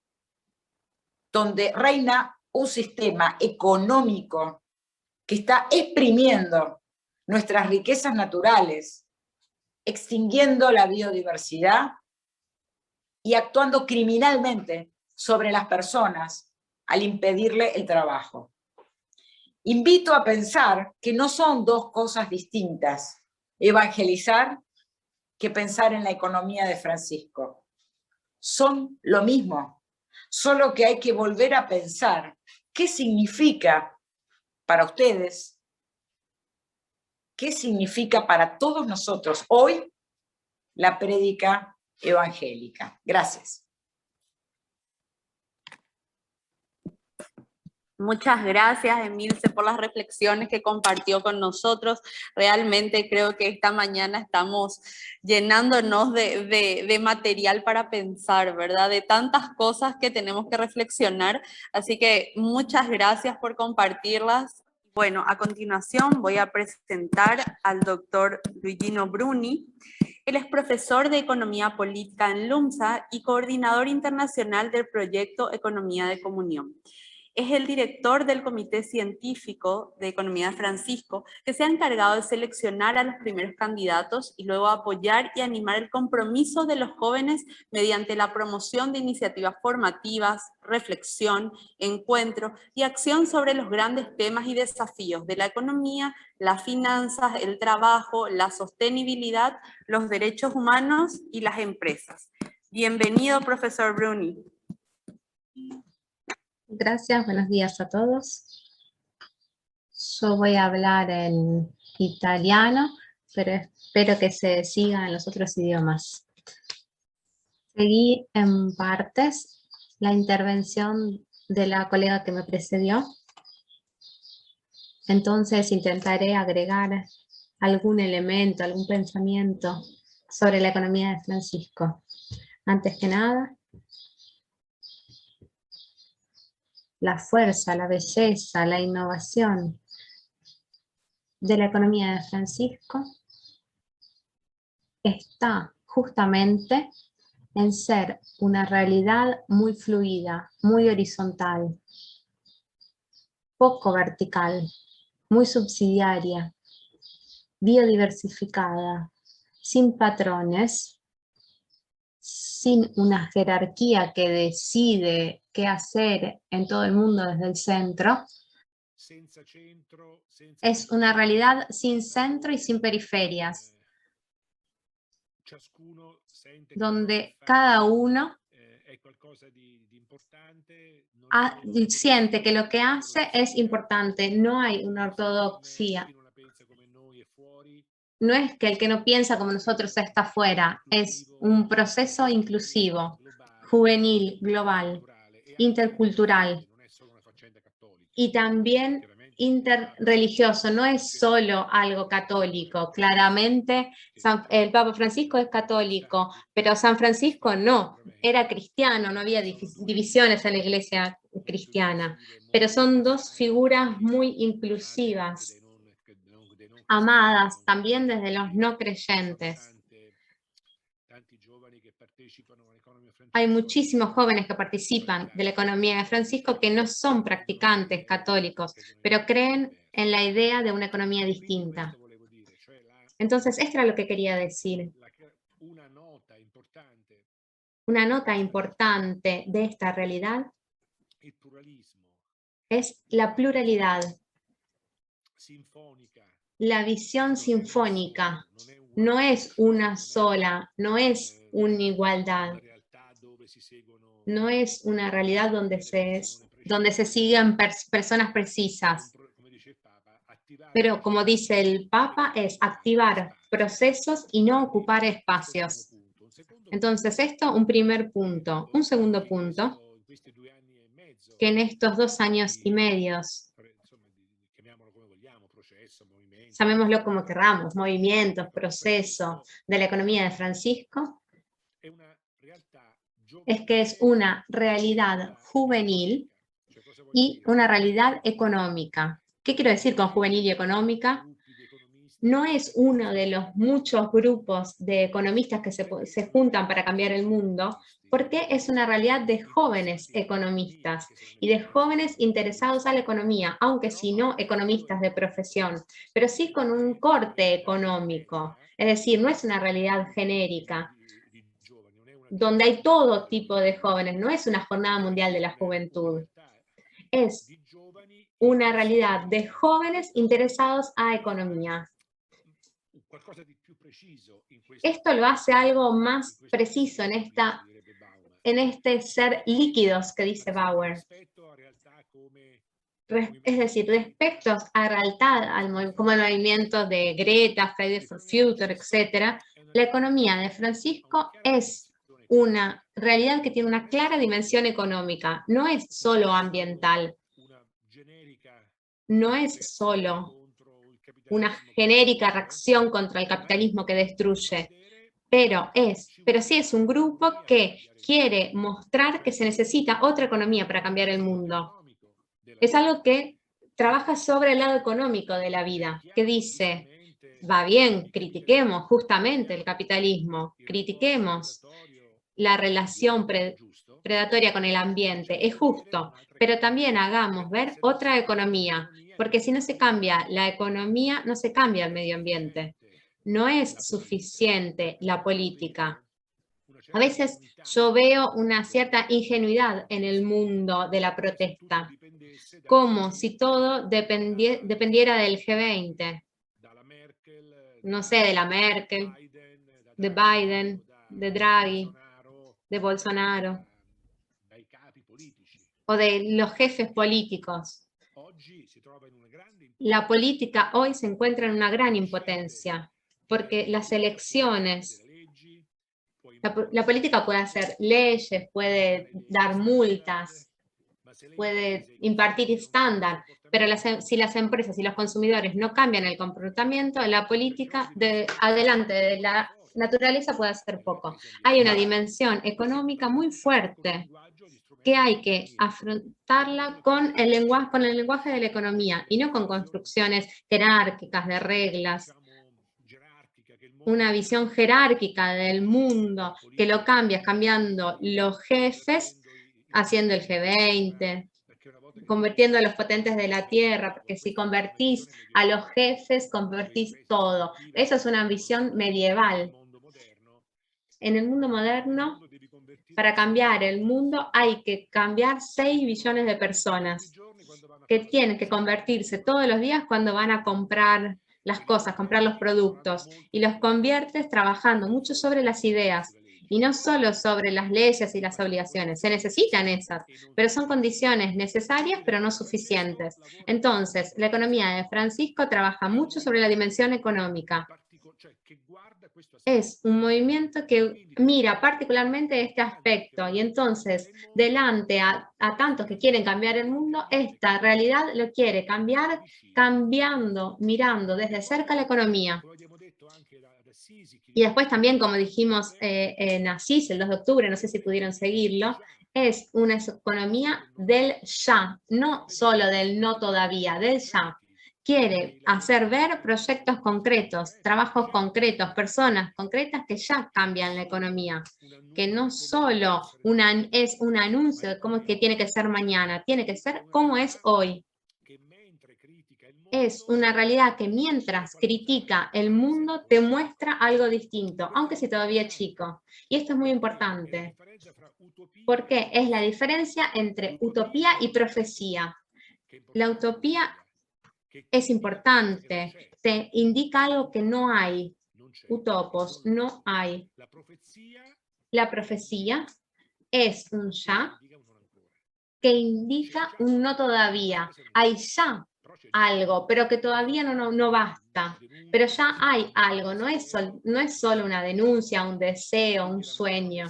donde reina un sistema económico que está exprimiendo nuestras riquezas naturales, extinguiendo la biodiversidad y actuando criminalmente sobre las personas al impedirle el trabajo? Invito a pensar que no son dos cosas distintas, evangelizar que pensar en la economía de Francisco. Son lo mismo, solo que hay que volver a pensar qué significa para ustedes, qué significa para todos nosotros hoy la prédica evangélica. Gracias. Muchas gracias, Emilce, por las reflexiones que compartió con nosotros. Realmente creo que esta mañana estamos llenándonos de material para pensar, ¿verdad? De tantas cosas que tenemos que reflexionar. Así que muchas gracias por compartirlas. Bueno, a continuación voy a presentar al doctor Luigino Bruni. Él es profesor de Economía Política en LUMSA y coordinador internacional del proyecto Economía de Comunión. Es el director del Comité Científico de Economía de Francisco, que se ha encargado de seleccionar a los primeros candidatos y luego apoyar y animar el compromiso de los jóvenes mediante la promoción de iniciativas formativas, reflexión, encuentro y acción sobre los grandes temas y desafíos de la economía, las finanzas, el trabajo, la sostenibilidad, los derechos humanos y las empresas. Bienvenido, profesor Bruni. Gracias, buenos días a todos. Yo voy a hablar en italiano, pero espero que se siga en los otros idiomas. Seguí en partes la intervención de la colega que me precedió. Entonces intentaré agregar algún elemento, algún pensamiento sobre la economía de Francisco. Antes que nada, la fuerza, la belleza, la innovación de la economía de Francisco está justamente en ser una realidad muy fluida, muy horizontal, poco vertical, muy subsidiaria, biodiversificada, sin patrones, sin una jerarquía que decide qué hacer en todo el mundo desde el centro. Es una realidad sin centro y sin periferias, donde cada uno siente que lo que hace es importante, no hay una ortodoxia. No es que el que no piensa como nosotros está fuera, es un proceso inclusivo, juvenil, global, intercultural y también interreligioso. No es solo algo católico. Claramente el Papa Francisco es católico, pero San Francisco no, era cristiano, no había divisiones en la iglesia cristiana. Pero son dos figuras muy inclusivas, amadas también desde los no creyentes. Hay muchísimos jóvenes que participan de la economía de Francisco que no son practicantes católicos, pero creen en la idea de una economía distinta. Entonces, esto era lo que quería decir. Una nota importante de esta realidad es la pluralidad, la visión sinfónica. No es una sola, no es una igualdad, no es una realidad donde se siguen personas precisas. Pero como dice el Papa, es activar procesos y no ocupar espacios. Entonces esto, un primer punto. Un segundo punto, que en estos 2 años y medio, llamémoslo como querramos, movimientos, proceso de la economía de Francisco, es que es una realidad juvenil y una realidad económica. ¿Qué quiero decir con juvenil y económica? No es uno de los muchos grupos de economistas que se juntan para cambiar el mundo, porque es una realidad de jóvenes economistas y de jóvenes interesados a la economía, aunque si no economistas de profesión, pero sí con un corte económico. Es decir, no es una realidad genérica, donde hay todo tipo de jóvenes, no es una jornada mundial de la juventud. Es una realidad de jóvenes interesados a economía. Esto lo hace algo más preciso en este ser líquidos que dice Bauer. Es decir, respecto a realidad, como el movimiento de Greta, Fridays for Future, etc., la economía de Francisco es una realidad que tiene una clara dimensión económica, no es solo ambiental, no es solo una genérica reacción contra el capitalismo que destruye, pero sí es un grupo que quiere mostrar que se necesita otra economía para cambiar el mundo. Es algo que trabaja sobre el lado económico de la vida, que dice, va bien, critiquemos justamente el capitalismo, critiquemos la relación predatoria con el ambiente, es justo, pero también hagamos ver otra economía, porque si no se cambia la economía, no se cambia el medio ambiente. No es suficiente la política. A veces yo veo una cierta ingenuidad en el mundo de la protesta, como si todo dependiera del G20. No sé, de la Merkel, de Biden, de Draghi, de Bolsonaro, o de los jefes políticos. La política hoy se encuentra en una gran impotencia, porque las elecciones, la política puede hacer leyes, puede dar multas, puede impartir estándar, pero si las empresas y los consumidores no cambian el comportamiento, la política adelante de la naturaleza puede hacer poco. Hay una dimensión económica muy fuerte que hay que afrontarla con el lenguaje de la economía y no con construcciones jerárquicas de reglas, una visión jerárquica del mundo que lo cambias cambiando los jefes, haciendo el G20, convirtiendo a los potentes de la tierra, porque si convertís a los jefes, convertís todo. Eso es una visión medieval. En el mundo moderno, para cambiar el mundo hay que cambiar 6 billones de personas que tienen que convertirse todos los días cuando van a comprar las cosas, comprar los productos, y los conviertes trabajando mucho sobre las ideas Y no solo sobre las leyes y las obligaciones, se necesitan esas, pero son condiciones necesarias pero no suficientes. Entonces, la economía de Francisco trabaja mucho sobre la dimensión económica. Es un movimiento que mira particularmente este aspecto y entonces, delante a tantos que quieren cambiar el mundo, esta realidad lo quiere cambiar, cambiando, mirando desde cerca la economía. Y después también, como dijimos en Asís, el 2 de octubre, no sé si pudieron seguirlo, es una economía del ya, no solo del no todavía, del ya. Quiere hacer ver proyectos concretos, trabajos concretos, personas concretas que ya cambian la economía, que no solo es un anuncio de cómo es que tiene que ser mañana, tiene que ser como es hoy. Es una realidad que mientras critica el mundo te muestra algo distinto, aunque si todavía es chico. Y esto es muy importante, porque es la diferencia entre utopía y profecía. La utopía es importante, te indica algo que no hay. Utopos, no hay. La profecía es un ya que indica un no todavía. Hay ya algo, pero que todavía no basta. Pero ya hay algo, no es solo una denuncia, un deseo, un sueño.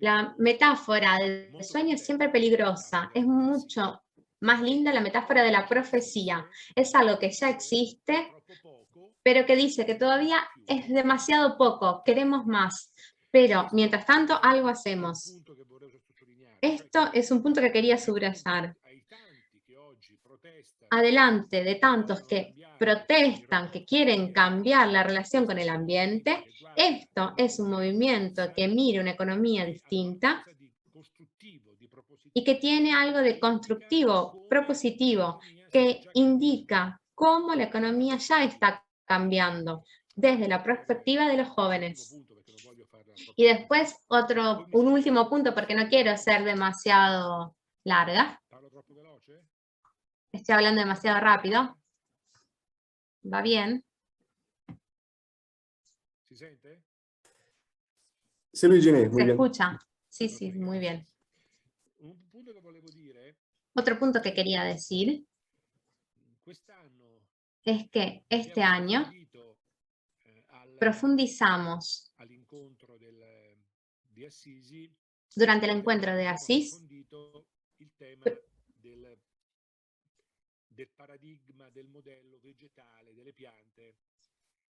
La metáfora del sueño es siempre peligrosa, es mucho más linda la metáfora de la profecía. Es algo que ya existe, pero que dice que todavía es demasiado poco, queremos más. Pero, mientras tanto, algo hacemos. Esto es un punto que quería subrayar. Adelante de tantos que protestan, que quieren cambiar la relación con el ambiente, esto es un movimiento que mira una economía distinta y que tiene algo de constructivo, propositivo, que indica cómo la economía ya está cambiando desde la perspectiva de los jóvenes. Y después un último punto, porque no quiero ser demasiado larga. Estoy hablando demasiado rápido. ¿Va bien? Sí, Luigini, muy ¿Se bien. escucha? Sí, sí, muy bien. Otro punto que quería decir es que este año profundizamos durante el encuentro de Asís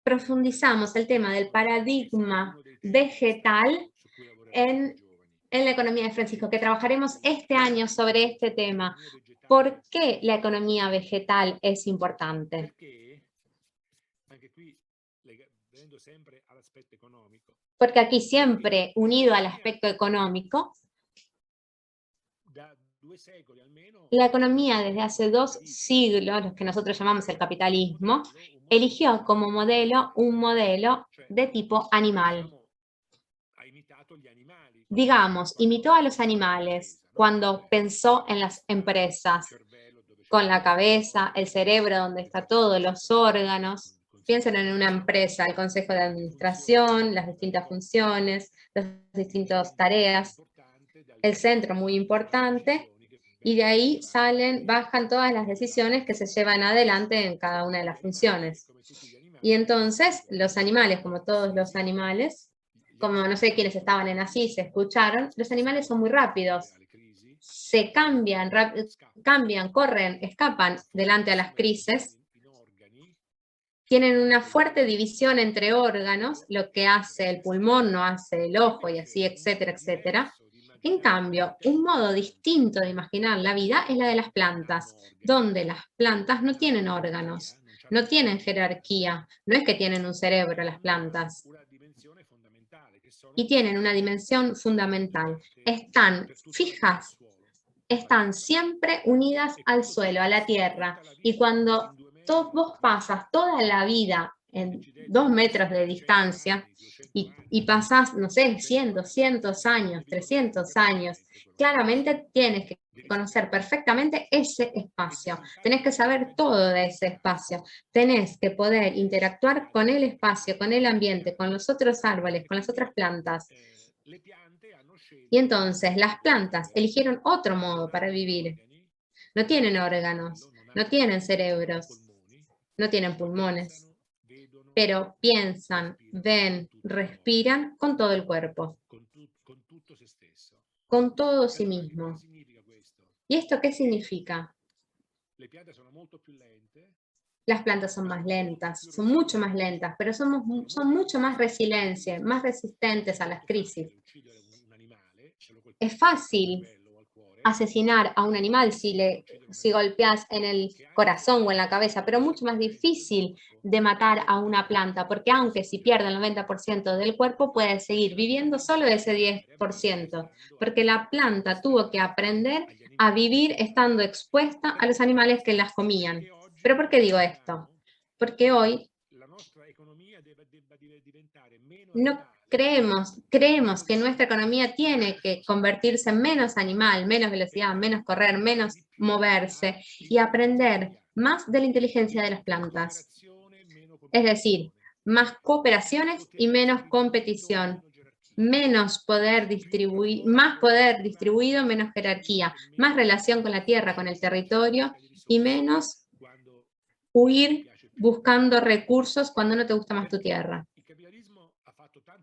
profundizamos el tema del paradigma vegetal en la economía de Francisco, que trabajaremos este año sobre este tema. ¿Por qué la economía vegetal es importante? Porque aquí siempre unido al aspecto económico, la economía desde hace 2 siglos, los que nosotros llamamos el capitalismo, eligió como modelo un modelo de tipo animal. Digamos, imitó a los animales cuando pensó en las empresas, con la cabeza, el cerebro donde está todo, los órganos. Piensen en una empresa, el consejo de administración, las distintas funciones, las distintas tareas, el centro muy importante, y de ahí bajan todas las decisiones que se llevan adelante en cada una de las funciones. Y entonces, los animales, como todos los animales, como no sé quiénes estaban en Asís, se escucharon, los animales son muy rápidos. Se cambian, corren, escapan delante a las crisis, tienen una fuerte división entre órganos, lo que hace el pulmón no hace el ojo y así, etcétera, etcétera. En cambio, un modo distinto de imaginar la vida es la de las plantas, donde las plantas no tienen órganos, no tienen jerarquía, no es que tienen un cerebro las plantas, y tienen una dimensión fundamental. Están fijas, están siempre unidas al suelo, a la tierra, y cuando vos pasas toda la vida en 2 metros de distancia y pasás, no sé, 100, 200 años, 300 años, claramente tienes que conocer perfectamente ese espacio, tenés que saber todo de ese espacio, tenés que poder interactuar con el espacio, con el ambiente, con los otros árboles, con las otras plantas, Y entonces las plantas eligieron otro modo para vivir. No tienen órganos, no tienen cerebros, no tienen pulmones, pero piensan, ven, respiran con todo el cuerpo, con todo sí mismo. ¿Y esto qué significa? Las plantas son más lentas, son mucho más lentas, pero son mucho más resilientes, más resistentes a las crisis. Es fácil asesinar a un animal si golpeas en el corazón o en la cabeza, pero mucho más difícil de matar a una planta, porque aunque si pierde el 90% del cuerpo, puede seguir viviendo solo ese 10%, porque la planta tuvo que aprender a vivir estando expuesta a los animales que las comían. ¿Pero por qué digo esto? Porque hoy no creemos que nuestra economía tiene que convertirse en menos animal, menos velocidad, menos correr, menos moverse y aprender más de la inteligencia de las plantas. Es decir, más cooperaciones y menos competición, menos poder más poder distribuido, menos jerarquía, más relación con la tierra, con el territorio y menos huir buscando recursos cuando no te gusta más tu tierra.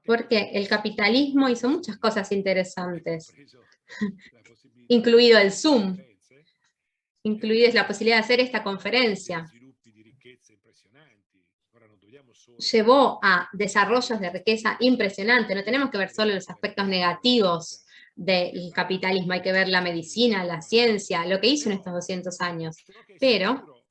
Porque el capitalismo hizo muchas cosas interesantes, incluido el Zoom, incluida la posibilidad de hacer esta conferencia. Llevó a desarrollos de riqueza impresionantes. No tenemos que ver solo los aspectos negativos del capitalismo, hay que ver la medicina, la ciencia, lo que hizo en estos 200 años. Pero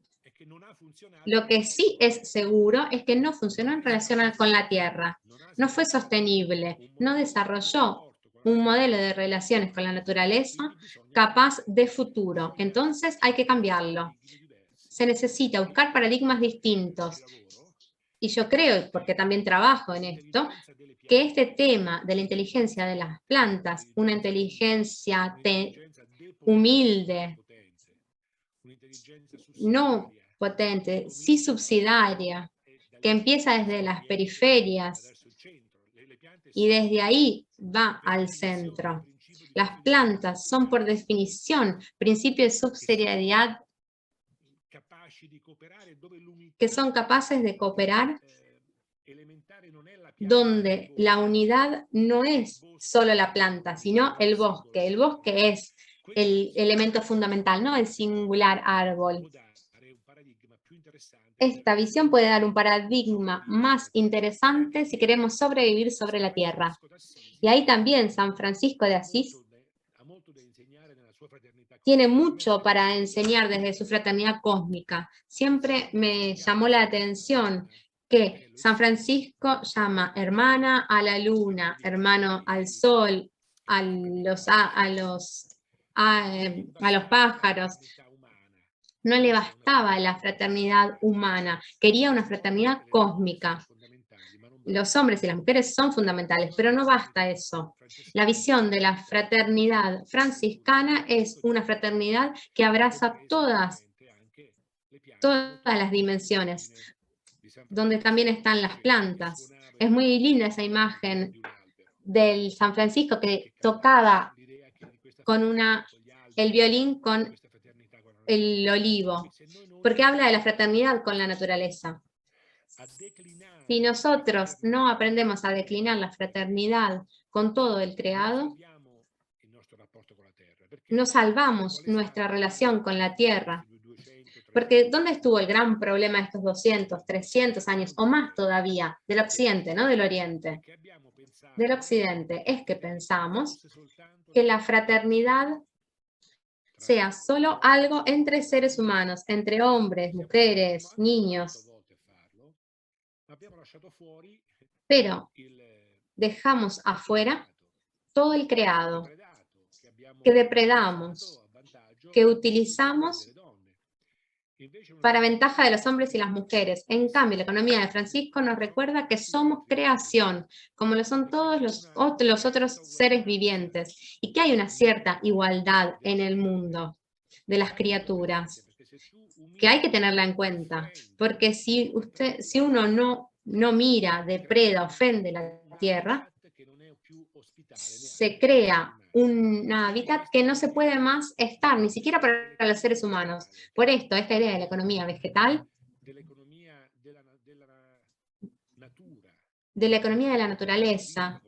lo que sí es seguro es que no funcionó en relación con la tierra, no fue sostenible, no desarrolló un modelo de relaciones con la naturaleza capaz de futuro. Entonces hay que cambiarlo. Se necesita buscar paradigmas distintos. Y yo creo, porque también trabajo en esto, que este tema de la inteligencia de las plantas, una inteligencia humilde, no potente, sí subsidiaria, que empieza desde las periferias y desde ahí va al centro. Las plantas son por definición principios de subsidiariedad que son capaces de cooperar donde la unidad no es solo la planta, sino el bosque. El bosque es el elemento fundamental, no el singular árbol. Esta visión puede dar un paradigma más interesante si queremos sobrevivir sobre la Tierra. Y ahí también San Francisco de Asís tiene mucho para enseñar desde su fraternidad cósmica. Siempre me llamó la atención que San Francisco llama hermana a la luna, hermano al sol, a los pájaros. No le bastaba la fraternidad humana, quería una fraternidad cósmica. Los hombres y las mujeres son fundamentales, pero no basta eso. La visión de la fraternidad franciscana es una fraternidad que abraza todas las dimensiones, donde también están las plantas. Es muy linda esa imagen del San Francisco que tocaba con el violín con el olivo, porque habla de la fraternidad con la naturaleza. Si nosotros no aprendemos a declinar la fraternidad con todo el creado, no salvamos nuestra relación con la tierra. Porque ¿dónde estuvo el gran problema de estos 200, 300 años, o más todavía, del occidente, no del oriente? Del occidente es que pensamos que la fraternidad sea solo algo entre seres humanos, entre hombres, mujeres, niños. Pero dejamos afuera todo el creado, que depredamos, que utilizamos para ventaja de los hombres y las mujeres. En cambio, la economía de Francisco nos recuerda que somos creación, como lo son todos los otros seres vivientes, y que hay una cierta igualdad en el mundo de las criaturas, que hay que tenerla en cuenta, porque si uno no mira, depreda, ofende la tierra, se crea un hábitat que no se puede más estar, ni siquiera para los seres humanos. Por esto, esta idea de la economía vegetal, de la economía de la naturaleza,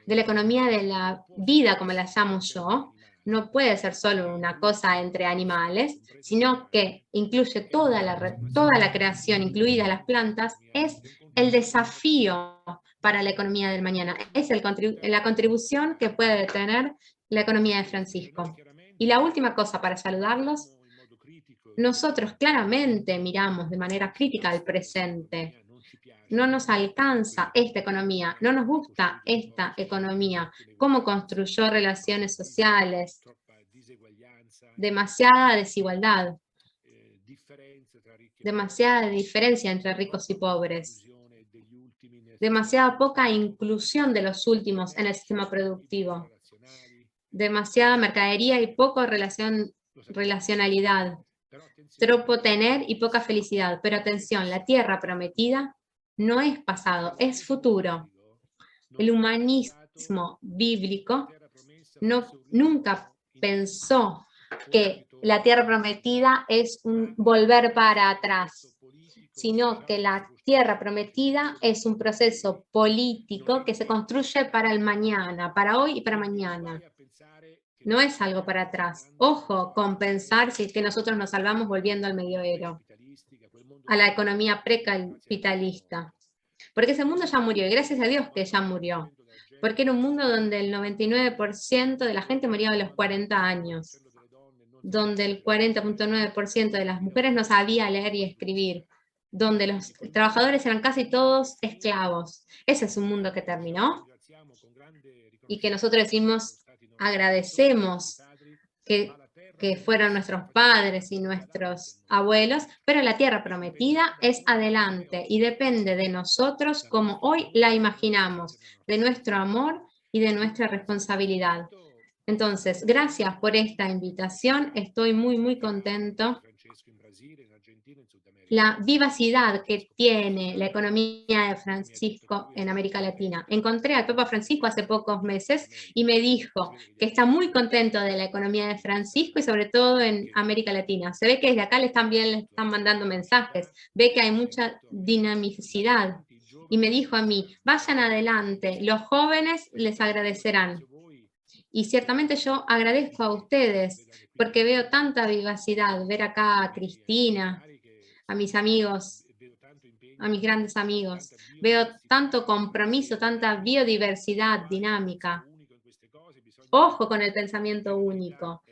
de la economía de la vida, como la llamo yo, no puede ser solo una cosa entre animales, sino que incluye toda la creación, incluidas las plantas, es el desafío para la economía del mañana. Es la contribución que puede tener la economía de Francisco. Y la última cosa para saludarlos, nosotros claramente miramos de manera crítica al presente. No nos alcanza esta economía, no nos gusta esta economía, cómo construyó relaciones sociales, demasiada desigualdad, demasiada diferencia entre ricos y pobres, demasiada poca inclusión de los últimos en el sistema productivo, demasiada mercadería y poca relacionalidad, tropo tener y poca felicidad. Pero atención, la tierra prometida no es pasado, es futuro. El humanismo bíblico nunca pensó que la tierra prometida es un volver para atrás, sino que la tierra prometida es un proceso político que se construye para el mañana, para hoy y para mañana. No es algo para atrás. Ojo con pensar si es que nosotros nos salvamos volviendo al medioevo, a la economía precapitalista. Porque ese mundo ya murió, y gracias a Dios que ya murió. Porque era un mundo donde el 99% de la gente moría a los 40 años, donde el 40.9% de las mujeres no sabía leer y escribir, donde los trabajadores eran casi todos esclavos. Ese es un mundo que terminó y que nosotros decimos, agradecemos que fueron nuestros padres y nuestros abuelos, pero la tierra prometida es adelante y depende de nosotros como hoy la imaginamos, de nuestro amor y de nuestra responsabilidad. Entonces, gracias por esta invitación, estoy muy, muy contento. La vivacidad que tiene la economía de Francisco en América Latina. Encontré al Papa Francisco hace pocos meses y me dijo que está muy contento de la economía de Francisco y sobre todo en América Latina. Se ve que desde acá le están mandando mensajes, ve que hay mucha dinamicidad. Y me dijo a mí, vayan adelante, los jóvenes les agradecerán. Y ciertamente yo agradezco a ustedes porque veo tanta vivacidad, ver acá a Cristina, a mis amigos, a mis grandes amigos. Veo tanto compromiso, tanta biodiversidad dinámica. Ojo con el pensamiento único.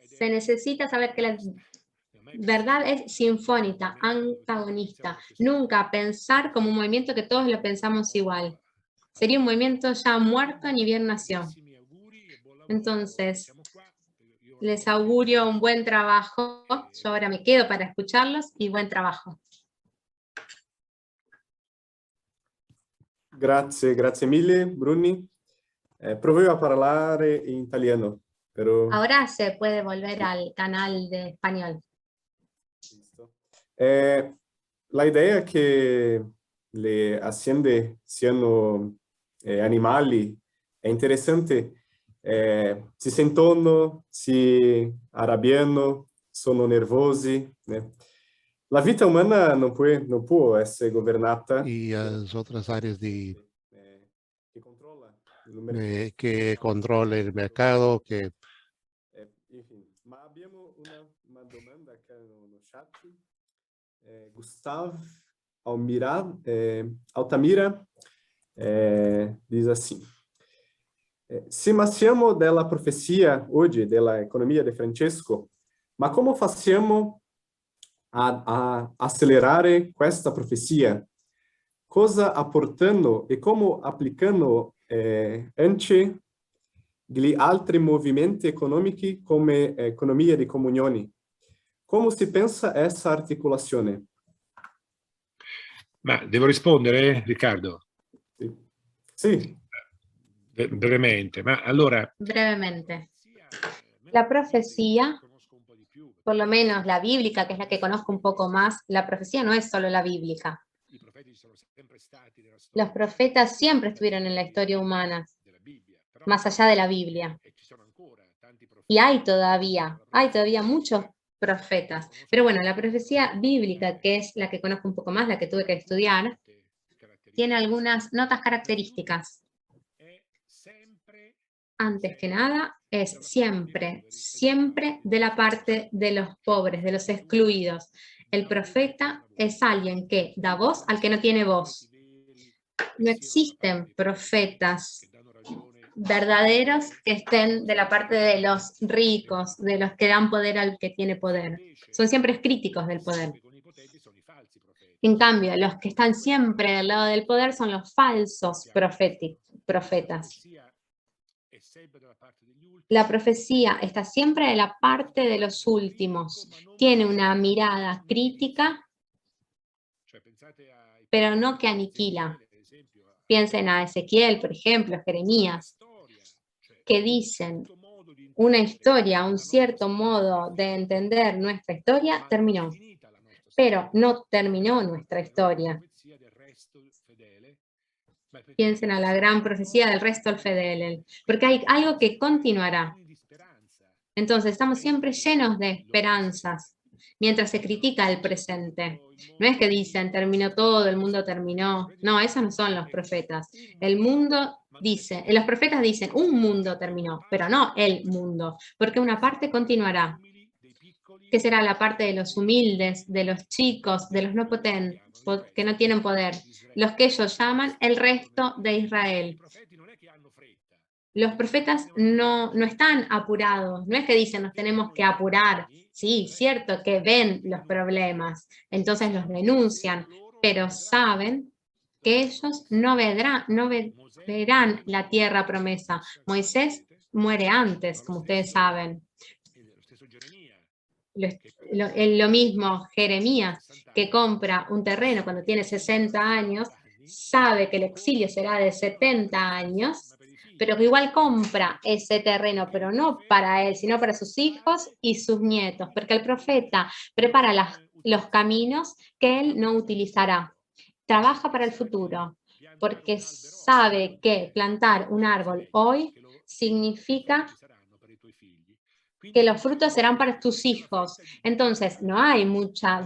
Se necesita saber que la verdad es sinfónica, antagonista. Nunca pensar como un movimiento que todos lo pensamos igual. Sería un movimiento ya muerto ni bien nació. Entonces, les augurio un buen trabajo. Yo ahora me quedo para escucharlos y buen trabajo. Grazie, grazie mille, Bruni. Proverò a parlare in italiano, pero... Ahora se puede volver al canal de español. La idea che le aziende siano animali è interessante. Si sentono, si arrabbiano, sono nervosi. La vita umana non può essere governata. Y las otras áreas che controla el mercado, que ma abbiamo una domanda che no chat. Gustavo Altamira dice assim: se massiamo della profezia oggi della economia di Francesco, ma come facciamo a accelerare questa profezia? Cosa apportando e come applicando anche gli altri movimenti economici come economia di comunioni? Come si pensa essa articolazione? Ma devo rispondere, Riccardo? Sì. Brevemente, ma allora... Brevemente. La profecía, por lo menos la bíblica, que es la que conozco un poco más, la profecía no es solo la bíblica. Los profetas siempre estuvieron en la historia humana, más allá de la Biblia. Y hay todavía muchos profetas. Pero bueno, la profecía bíblica, que es la que conozco un poco más, la que tuve que estudiar, tiene algunas notas características. Antes que nada, es siempre de la parte de los pobres, de los excluidos. El profeta es alguien que da voz al que no tiene voz. No existen profetas verdaderos que estén de la parte de los ricos, de los que dan poder al que tiene poder. Son siempre críticos del poder. En cambio, los que están siempre del lado del poder son los falsos profetas. La profecía está siempre de la parte de los últimos. Tiene una mirada crítica, pero no que aniquila. Piensen a Ezequiel, por ejemplo, a Jeremías, que dicen una historia, un cierto modo de entender nuestra historia terminó, pero no terminó nuestra historia. Piensen a la gran profecía del resto del Fedele, porque hay algo que continuará. Entonces estamos siempre llenos de esperanzas, mientras se critica el presente. No es que dicen, terminó todo, el mundo terminó. No, esos no son los profetas. El mundo dice, los profetas dicen, un mundo terminó, pero no el mundo, porque una parte continuará. ¿Qué será la parte de los humildes, de los chicos, de los no potentes, que no tienen poder? Los que ellos llaman el resto de Israel. Los profetas no están apurados, no es que dicen nos tenemos que apurar. Sí, cierto que ven los problemas, entonces los denuncian, pero saben que ellos no verán la tierra promesa. Moisés muere antes, como ustedes saben. Lo mismo Jeremías, que compra un terreno cuando tiene 60 años, sabe que el exilio será de 70 años, pero que igual compra ese terreno, pero no para él, sino para sus hijos y sus nietos, porque el profeta prepara los caminos que él no utilizará. Trabaja para el futuro, porque sabe que plantar un árbol hoy significa que los frutos serán para tus hijos. Entonces, no hay mucha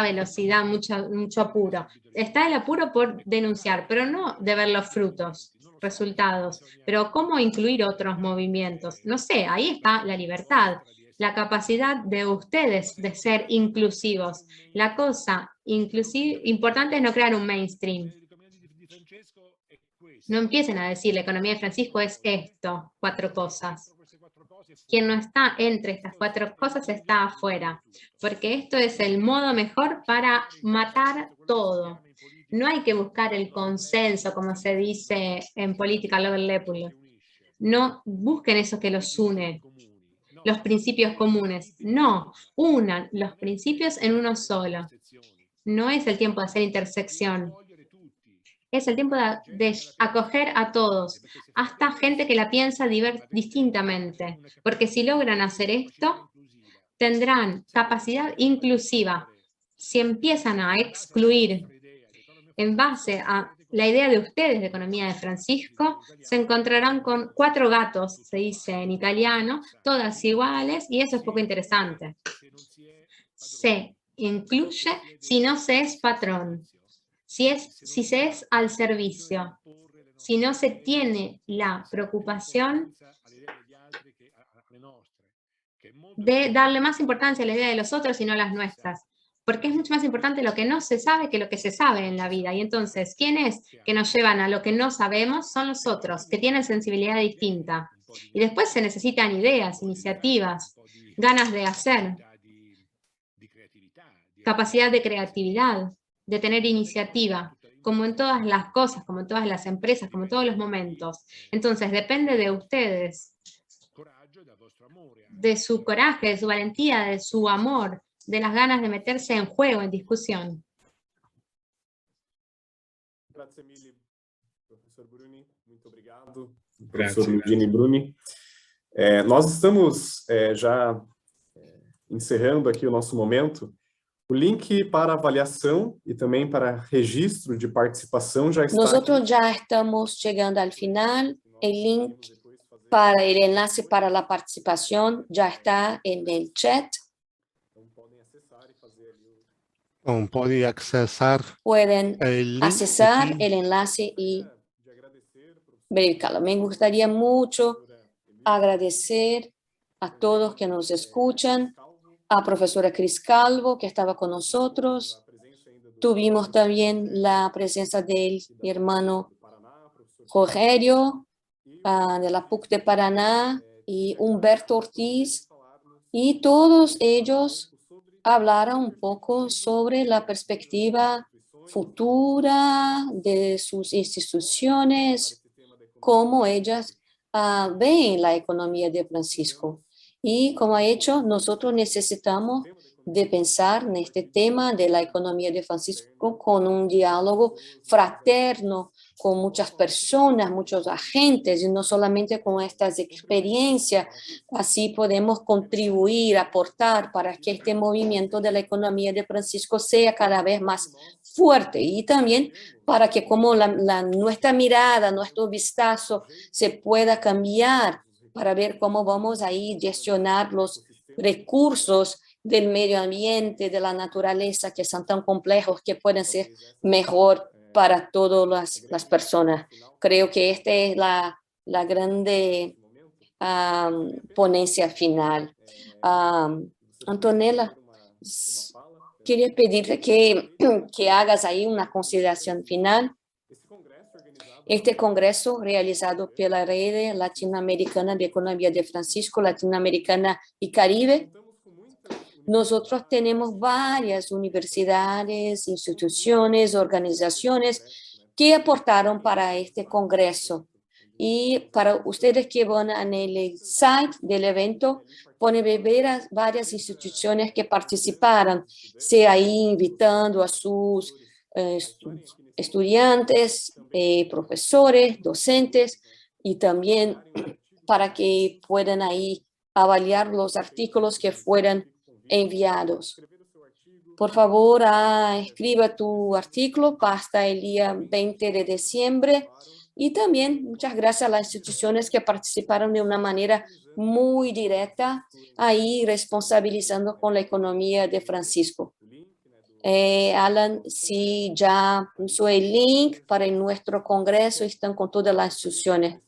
velocidad, mucho apuro. Está el apuro por denunciar, pero no de ver los frutos, resultados. Pero ¿cómo incluir otros movimientos? No sé, ahí está la libertad, la capacidad de ustedes de ser inclusivos. La cosa importante es no crear un mainstream. No empiecen a decir, la economía de Francisco es esto, 4 cosas. Quien no está entre estas 4 cosas está afuera, porque esto es el modo mejor para matar todo. No hay que buscar el consenso, como se dice en política, no busquen eso que los une, los principios comunes. No, unan los principios en uno solo. No es el tiempo de hacer intersección. Es el tiempo de acoger a todos, hasta gente que la piensa distintamente, porque si logran hacer esto, tendrán capacidad inclusiva. Si empiezan a excluir en base a la idea de ustedes de economía de Francisco, se encontrarán con 4 gatos, se dice en italiano, todas iguales, y eso es poco interesante. Se incluye si no se es patrón. Si se es al servicio, si no se tiene la preocupación de darle más importancia a la idea de los otros y no a las nuestras, porque es mucho más importante lo que no se sabe que lo que se sabe en la vida. Y entonces, ¿quiénes que nos llevan a lo que no sabemos? Son los otros, que tienen sensibilidad distinta. Y después se necesitan ideas, iniciativas, ganas de hacer, capacidad de creatividad, de tener iniciativa, como en todas las cosas, como en todas las empresas, como en todos los momentos. Entonces, depende de ustedes, de su coraje, de su valentía, de su amor, de las ganas de meterse en juego, en discusión. Grazie mille, professor Bruni. Muito obrigado, professor Luigini Bruni. Nós estamos já encerrando aqui o nosso momento. O link para avaliação e também para registro de participação já está Nosotros aqui. ya estamos llegando al final. El link para el enlace para la participación ya está en el chat. Então, pode acessar Pueden el link accesar aqui. el enlace y verificarlo. Me gustaría mucho agradecer a todos que nos escuchan, a profesora Cris Calvo, que estaba con nosotros. Tuvimos también la presencia del hermano Rogerio, de la PUC de Paraná, y Humberto Ortiz, y todos ellos hablaron un poco sobre la perspectiva futura de sus instituciones, cómo ellas ven la economía de Francisco. Y como ha hecho, nosotros necesitamos de pensar en este tema de la economía de Francisco con un diálogo fraterno, con muchas personas, muchos agentes, y no solamente con estas experiencias. Así podemos contribuir, aportar para que este movimiento de la economía de Francisco sea cada vez más fuerte, y también para que como nuestra mirada, nuestro vistazo se pueda cambiar para ver cómo vamos a ir gestionar los recursos del medio ambiente, de la naturaleza, que son tan complejos, que pueden ser mejor para todas las personas. Creo que esta es la grande ponencia final. Antonella, quería pedirte que hagas ahí una consideración final. Este congreso realizado por la Red Latinoamericana de Economía de Francisco, Latinoamericana y Caribe. Nosotros tenemos varias universidades, instituciones, organizaciones que aportaron para este congreso. Y para ustedes que van en el site del evento, pueden ver varias instituciones que participaron, sea ahí invitando a sus estudiantes, profesores, docentes, y también para que puedan ahí avaliar los artículos que fueran enviados. Por favor, escriba tu artículo hasta el día 20 de diciembre. Y también muchas gracias a las instituciones que participaron de una manera muy directa, ahí responsabilizando con la economía de Francisco. Alan, si ya puso el link para nuestro congreso, están con todas las instituciones.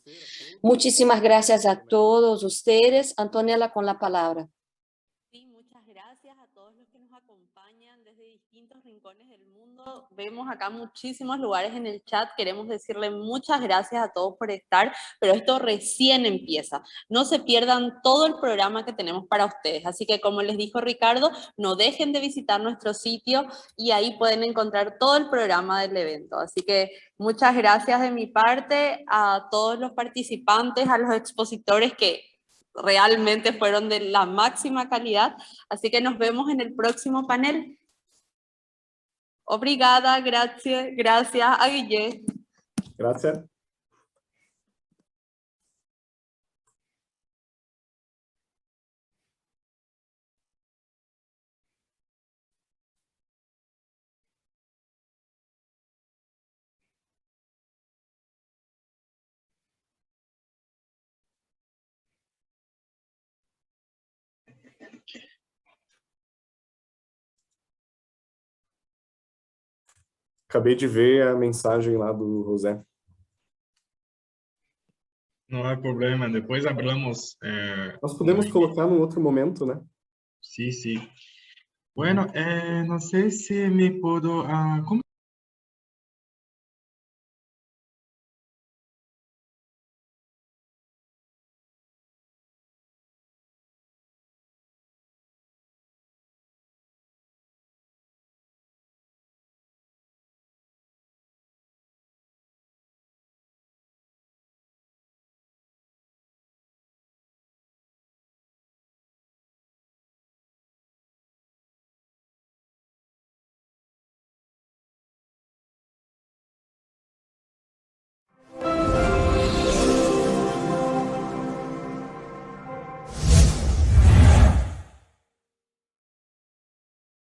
Muchísimas gracias a todos ustedes. Antonella, con la palabra. Sí, muchas gracias a todos los que nos acompañan desde distintos rincones del mundo. Vemos acá muchísimos lugares en el chat. Queremos decirle muchas gracias a todos por estar, pero esto recién empieza. No se pierdan todo el programa que tenemos para ustedes. Así que, como les dijo Ricardo, no dejen de visitar nuestro sitio y ahí pueden encontrar todo el programa del evento. Así que muchas gracias de mi parte a todos los participantes, a los expositores que realmente fueron de la máxima calidad. Así que nos vemos en el próximo panel. Obrigada, gracias a Guille. Gracias. Acabei de ver a mensagem lá do José. Não há problema, depois hablamos. Nós podemos colocar num outro momento, né? Sí, sí. Bueno, no sé si me puedo...